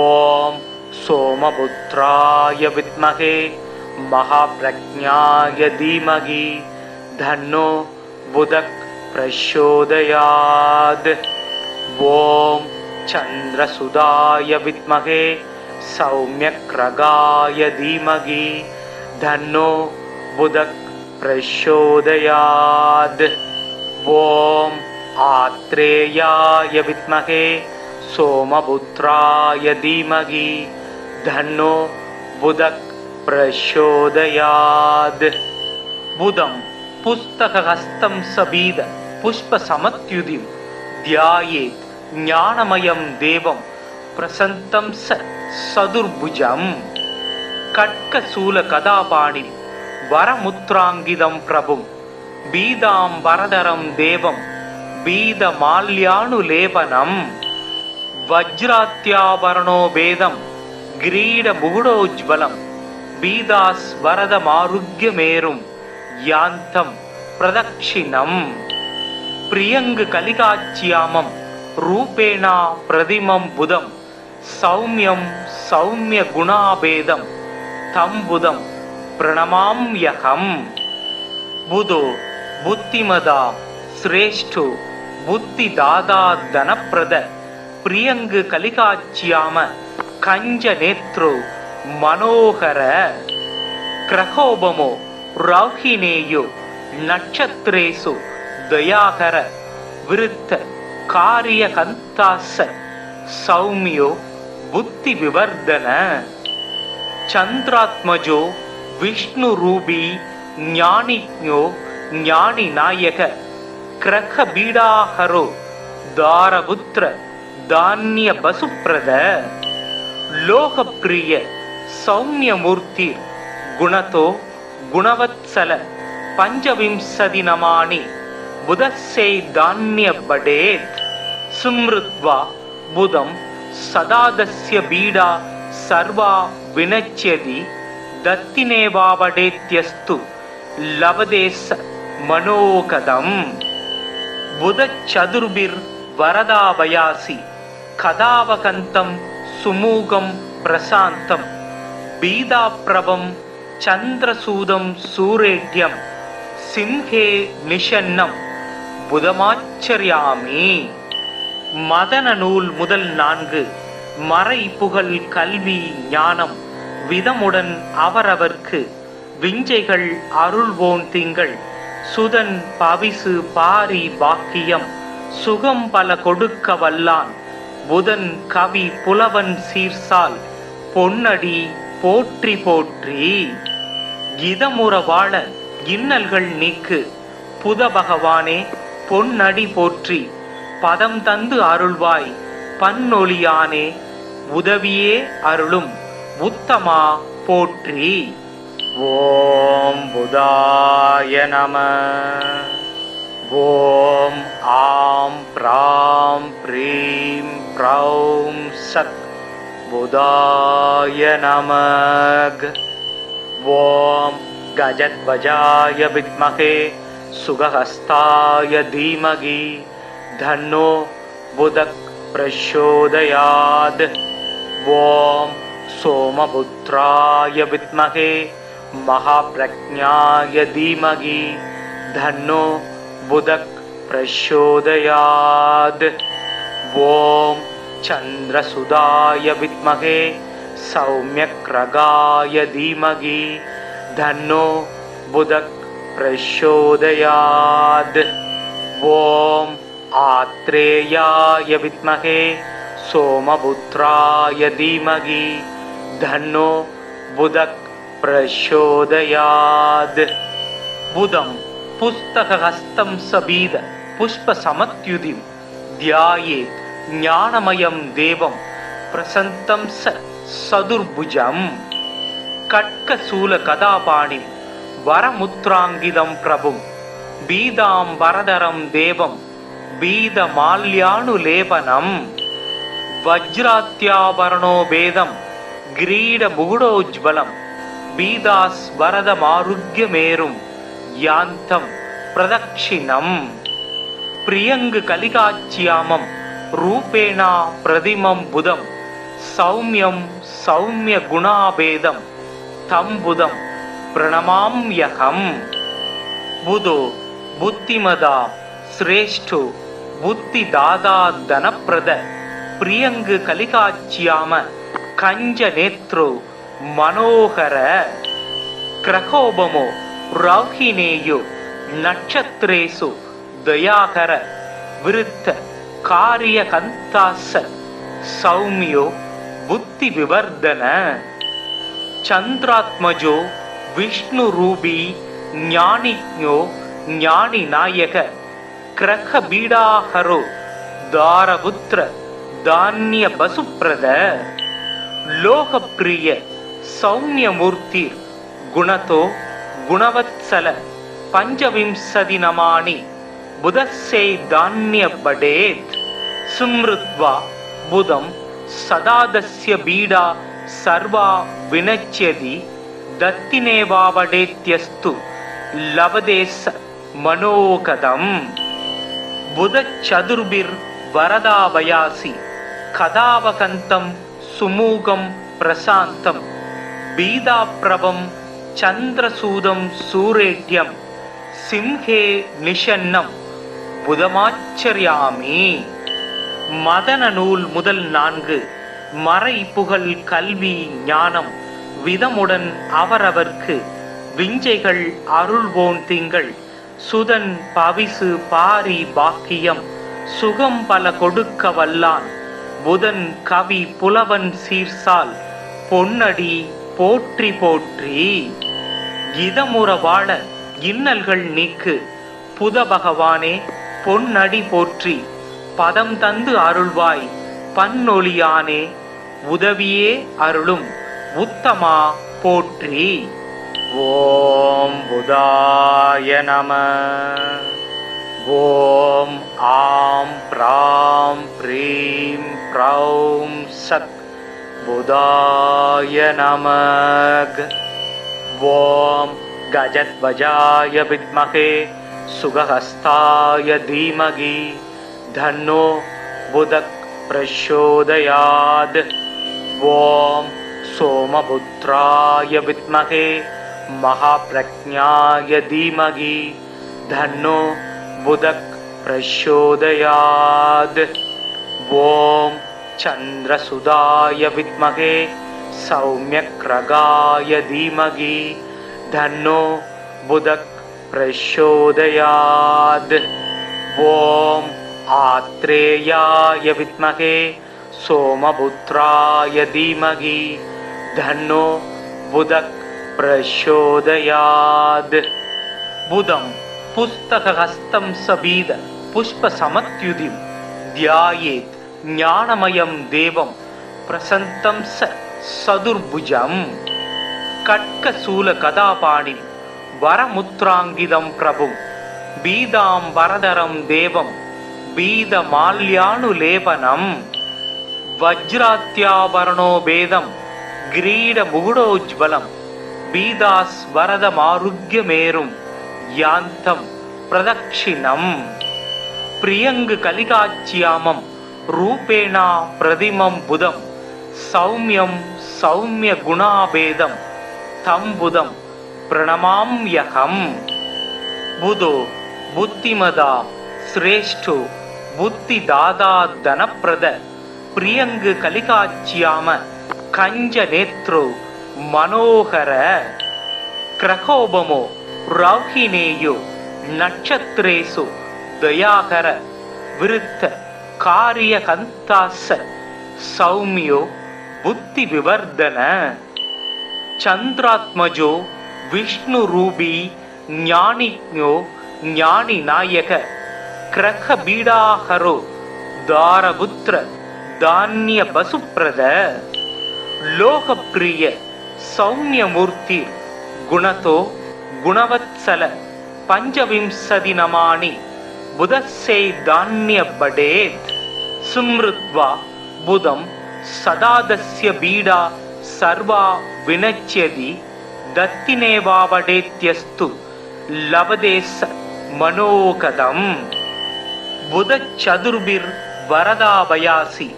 ஓம் சோமபுத்ராய வித்மகே மகாப்ரஜ்ஞாய தீமகி தன்னோ புதக் பிரச்சோதயாத். ஓம் சந்திரசுதாய வித்மகே சௌம்யக்ரகாய தீமகி தன்னோ புதக் பிரச்சோதயாத். ஓம் ஆத்ரேயாய வித்மகே சோமபுத்ராய தீமகி தன்னோ புதக் பிரச்சோதயாத். புதம் புஸ்தகஹஸ்தம் சபீத புஷ்பசமத்யுதிம் ध्यायेत् ज्ञानमयं देवं प्रसन्तं सदुर्भुजं खड्गशूलगदापाणिं वरमुद्राङ्गितं प्रभुं बीदाम्बरधरं देवं बीदमाल्यानुलेपनं वज्रात्याभरणो भेदं किरीटमुकुटोज्ज्वलं बीदास्वरदमारुग्यमेरुं यान्तं प्रदक्षिणं प्रियङ्गकलिकाच्यामं रूपेण प्रतिमं बुधं सौम्यं सौम्यगुणाभेदं तं बुधं प्रणमाम्यहं बुधो बुद्धिमदा श्रेष्ठो बुद्धिदाता धनप्रद प्रियङ्गकलिकाच्याम कञ्जनेत्रो मनोहर क्रहोबमो रौहिणेयो नक्षत्रेषु दयाकर विरुद्ध कार्यकन्तास सौम्यो बुद्धिविवर्धन चन्द्रात्मजो विष्णुरूपी ज्ञानिज्ञो ज्ञानिनायक क्रखबीडाहरो दारपुत्र धान्यवसुप्रद लोकप्रिय सौम्यमूर्ति गुणतो गुणवत्सल पंचविंशतिनमानि बुधस्यै धान्यपडेत् सुमृत्वा बुधं सदादस्य बीडा सर्वा विनश्यति दत्तिनेवावडेत्यस्तु लभदेश मनोगदम् बुधचतुर्भिर्वरदाभयासि कदावकन्तं सुमुखं प्रशान्तं बीदाप्रभं चन्द्रसूदं सूरेड्यं सिंहे निषन्नं புதமாச்சரியாமி. மதன நூல் முதல் 4 மறை புகழ் கல்வி ஞானம் விதமுடன் அவரவர்க்கு விஞ்சைகள் அருள்வோன் திங்கள் சுதன் பவிசு பாரி பாக்கியம் சுகம் பல கொடுக்க வல்லான் புதன் கவி புலவன் சீர்சால் பொன்னடி போற்றி போற்றி. இதமுற வாழ இன்னல்கள் நீக்கு புத பகவானே பொன்னடி போற்றி பதம் தந்து அருள்வாய் பன்னொழியானே உதவியே அருளும் உத்தமா போற்றி. ஓம் புதாய நம. ஓம் ஆம் ப்ராம் ப்ரீம் ப்ரௌம் சத் புதாய நமக. ஓம் கஜத்வஜாய வித்மகே சுகஹஸ்தாய தீமகி தன்னோ புதக் பிரச்சோதயாத். ஓம் சோமபுத்ராய வித்மகே மகாப்ரஜ்ஞாய தீமகி தன்னோ புதக் பிரச்சோதயாத். ஓம் சந்திரசுதாய வித்மகே சௌம்யக்ரகாய தீமகி தன்னோ புதக் பிரச்சோதயாத். ஓம் ஆத்ரேயாய வித்மகே சோமபுத்ராய தீமகி தன்னோ புதக் பிரச்சோதயாத். புதம் புஸ்தகஹஸ்தம் சபீத புஷ்பசமத்யுதிம் தியாயேத் ஞானமயம் தேவம் பிரசன்தம் சதுர்புஜம் खड्गशूलगदापाणिं वरमुद्राङ्गितं प्रभुं बीदाम्बरधरं देवं बीदमाल्यानुलेपनं वज्रात्याभरणो भेदं किरीटमुकुटोज्ज्वलं बीदास्वरदमारुग्यमेरुं यान्तं प्रदक्षिणं प्रियङ्गकलिकाच्यामं रूपेण प्रतिमं बुधं सौम्यं सौम्यगुणाभेदं तं बुधं प्रणमाम्यहं. बुधो बुद्धिमदा श्रेष्ठो बुद्धिदाता धनप्रद प्रियङ्गकलिकाच्याम कञ्जनेत्रो मनोहर क्रहोबमो रौहिणेयो नक्षत्रेषु दयाकर विरुद्ध कार्यकन्तास सौम्यो बुद्धिविवर्धन चन्द्रात्मजो विष्णुरूपी ज्ञानिज्ञो ज्ञानिनायक क्रखबीडाहरो தாரபுத்திர தானிய பசுப்ரத லோகப்பிரிய சௌமியமூர்த்திர் குணதோ குணவத்சல பஞ்சவிம்சதி நமானி புதஸ்ஸே தானிய படேத் சும்ருத்வா புதம் சதாதஸ்ய பீடா சர்வா வினச்யதி தத்தினேவாவடேத்யஸ்து லவதேச மனோகதம் புதச்சதுர்பிர் வரதாபயாசி கதாவகந்தம் சுமூகம் பிரசாந்தம் பீதாப்ரபம் சந்திரசூதம் சூரேட்யம் சிம்ஹே நிஷன்னம் புதமாச்சரியாமி. மதன நூல் முதல் 4 மறை புகழ் கல்வி ஞானம் விதமுடன் அவரவர்க்கு விஞ்சைகள் அருள்வோன் திங்கள் சுதன் பவிசு பாரி பாக்கியம் சுகம் பல கொடுக்க வல்லான் புதன் கவி புலவன் சீர்சால் பொன்னடி போற்றி போற்றி. இதமுற வாழ இன்னல்கள் நீக்கு புத பகவானே பொன்னடி போற்றி பதம் தந்து அருள்வாய் பன்னொழியானே உதவியே அருளும் உத்தமா போற்றி. ஓம் புதாய நம. ஓம் ஆம் ப்ராம் ப்ரீம் ப்ரௌம் சத் புதாய நமக. ஓம் கஜத்வஜாய வித்மகே சுகஹஸ்தாய தீமகி தன்னோ புதக் பிரச்சோதயாத். ஓம் சோமபுத்ராய வித்மகே மகாப்ரஜ்ஞாய தீமகி தன்னோ புதக் பிரச்சோதயாத். ஓம் சந்திரசுதாய வித்மகே சௌமியக்ரகாய தீமகி தன்னோ புதக் பிரச்சோதயாத். ஓம் ஆத்ரேயாய வித்மகே சோமபுத்ராய தீமகி தன்னோ புதக் பிரச்சோதயாத். புதம் புஸ்தகஹஸ்தம் சபீத புஷ்ப சமத்யுதிம் தியாயேத் ஞானமயம் தேவம் பிரசந்தம் சதுர்புஜம். கட்கசூல கதாபாணிம் வரமுத்ராங்கிதம் பிரபும் பீதாம் வரதரம் தேவம் பீதமால்யானுலேபனம். வஜ்ராத்யாபரணோ பேதம் கிரீட முகுடோஜ்வலம் பீதாஸ் வரதமாருக்யமேரும் யாந்தம் பிரதக்ஷிணம். பிரியங்கு கலிகாச்சியாமம் ரூபேணா பிரதிமம் புதம் சௌமியம் சௌமிய குணாபேதம் தம் புதம் பிரணமாம்யகம். புதோ புத்திமதா சிரேஷ்டோ புத்தி தாதா தனப்பிரத பிரியங்கு கலிகாச்சியாம கஞ்ச நேத்ரோ மனோகர. கிரகோபமோ ரௌஹினேயோ நட்சத்திரேசு தயாகர விருத்த காரியகந்தாச சௌமியோ புத்தி விவர்தன. சந்திராத்மஜோ விஷ்ணு ரூபி ஞானிஞோ ஞானி நாயக கிரக பீடாஹரோ தாரபுத்திர தானிய பசுப்ரத. லோகப்பிரிய சௌமியமூர்த்தி குணதோ குணவத்சல பஞ்சவிம்சதி நமானி புதஸ்ஸே தானிய படேத். சும்ருத்வா புதம் சதாதஸ்ய பீடா சர்வா வினச்யதி தத்தினேவாவடேத்யஸ்து லவதேச மனோகதம். புதச்சதுர்பிர் வரதாபயாசி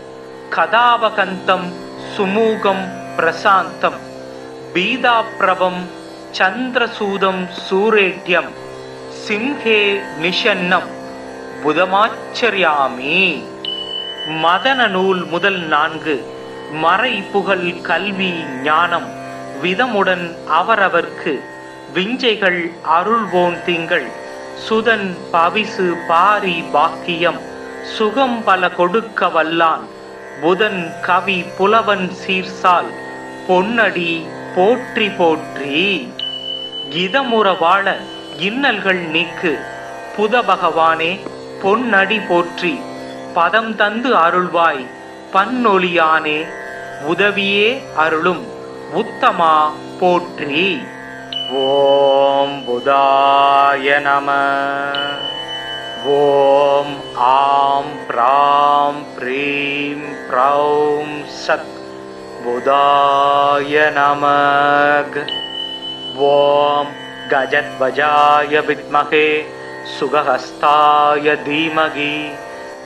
கதாவகந்தம் சுமூகம் பிரசாந்தம் பீதாப்ரபம் சந்திரசூதம் சூரேட்யம் சிம்ஹே நிஷன்னம் புதமாச்சரியாமி. மதன நூல் முதல் 4 மறை புகழ் கல்வி ஞானம் விதமுடன் அவரவர்க்கு விஞ்சைகள் அருள்வோன் திங்கள் சுதன் பவிசு பாரி பாக்கியம் சுகம் பல கொடுக்க வல்லான் புதன் கவி புலவன் சீர்சால் பொன்னடி போற்றி போற்றி. இதமுற வாழ இன்னல்கள் நீக்கு புத பகவானே பொன்னடி போற்றி பதம் தந்து அருள்வாய் பன்னொழியானே உதவியே அருளும் உத்தமா போற்றி. ஓம் புதாய நம. ஓம் ஆம் ப்ராம் ப்ரீம் ப்ரௌம் சத் புதாய நமக. ஓம் கஜத்வஜாய வித்மகே சுகஹஸ்தாய தீமகி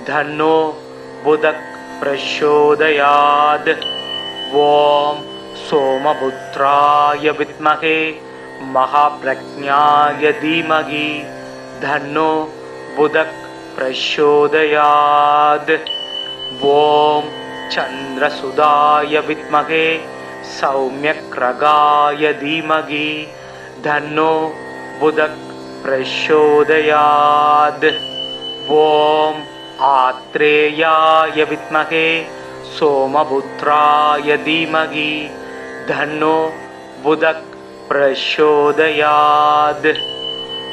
தன்னோ புதக் பிரச்சோதயாத். ஓம் சோமபுத்ராய வித்மகே மகாப்ரக்ஞாய தீமகி தன்னோ புதக் பிரச்சோதயாத். ஓம் சந்திரசுதாய வித்மகே சௌம்யக்ரகாய தீமகி தன்னோ புதக் பிரச்சோதயாத். ஓம் ஆத்ரேயாய வித்மகே சோமபுத்ராய தீமகி தன்னோ புதக் பிரச்சோதயாத்.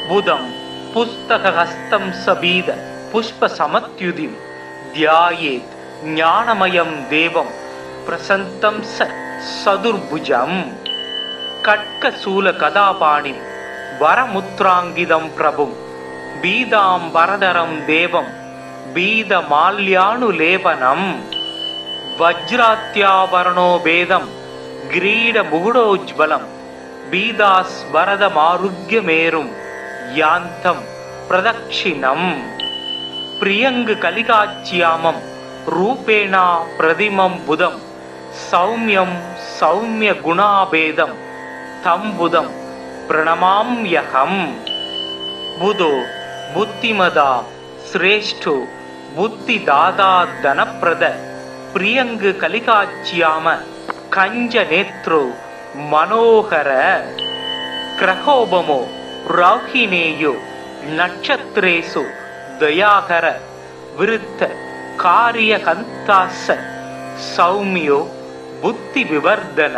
புதம் புஸ்தகஹஸ்தம் சபீத புஷ்பசமத்யுதிம் தியாயேத் ஞானமயம் தேவம் பிரசந்தம் சதுர்புஜம். கட்கசூல கதாபாணிம் வரமுத்ராங்கிதம் பிரபும் பீதாம்பரதரம் தேவம் பீதமால்யானுலேபனம். வஜ்ராத்யாபரணோ பேதம் கிரீட முகுடோஜ்வலம் பீதாஸ்வரதமாருக்யமேரும் யாந்தம் பிரதக்ஷிணம். பிரியங்கு கலிகாச்சியாமம் ரூபேணா பிரதிமம் புதம் சௌமியம் சௌமிய குணாபேதம் தம் புதம் பிரணமாம்யகம். புதோ புத்திமதா சிரேஷ்டோ புத்திதாதா தனப்பிரத பிரியங்கு கலிகாச்சியாம கஞ்ச நேத்ரோ மனோகர. கிரகோபமோ ரௌஹினேயோ நட்சத்திரேசு தயாகர விருத்த காரியகந்தாச சௌமியோ புத்தி விவர்தன.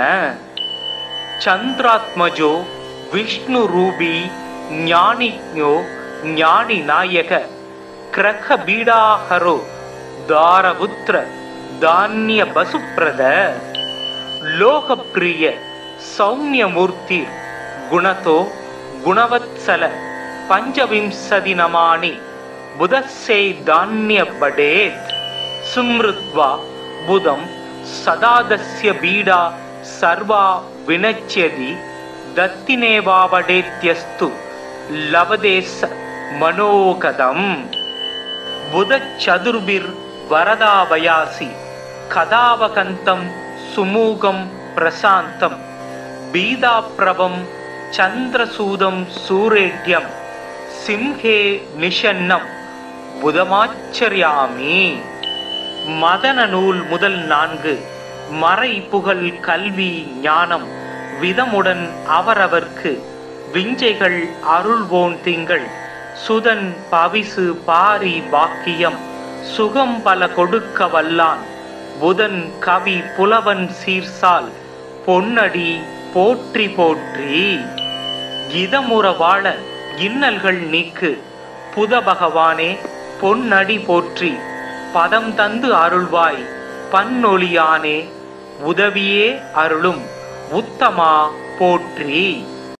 சந்திராத்மஜோ விஷ்ணு ரூபி ஞானிஞோ ஞானி நாயக கிரக பீடாஹரோ தாரபுத்திர தானிய பசுப்ரத. லோகப்பிரிய சௌமியமூர்த்தி குணதோ குணவத்சல பஞ்சவிம்சதி நமானி புதஸ்யை தானிய படேத். சும்ருத்வா புதம் சதாதஸ்ய பீடா சர்வா வினச்யதி தத்தினேவாவடேத்யஸ்து லவதேச மனோகதம். புதச்சதுர்பிர் வரதாவயாசி கதாவகந்தம் சுமூகம் பிரசாந்தம் பீதாப்ரபம் சந்திரசூதம் சூரேட்யம் சிம்ஹே நிஷன்னம் புதமாச்சரியாமி. மதன நூல் முதல் 4 மறை புகழ் கல்வி ஞானம் விதமுடன் அவரவர்க்கு விஞ்சைகள் அருள்வோன் திங்கள் சுதன் பவிசு பாரி பாக்கியம் சுகம் பல கொடுக்க வல்லான் புதன் கவி புலவன் சீர்சால் பொன்னடி போற்றி போற்றி. இதமுற வாழ இன்னல்கள் நீக்கு புத பகவானே பொன்னடி போற்றி. பதம் தந்து அருள்வாய் பன்னொழியானே உதவியே அருளும் உத்தமா போற்றி.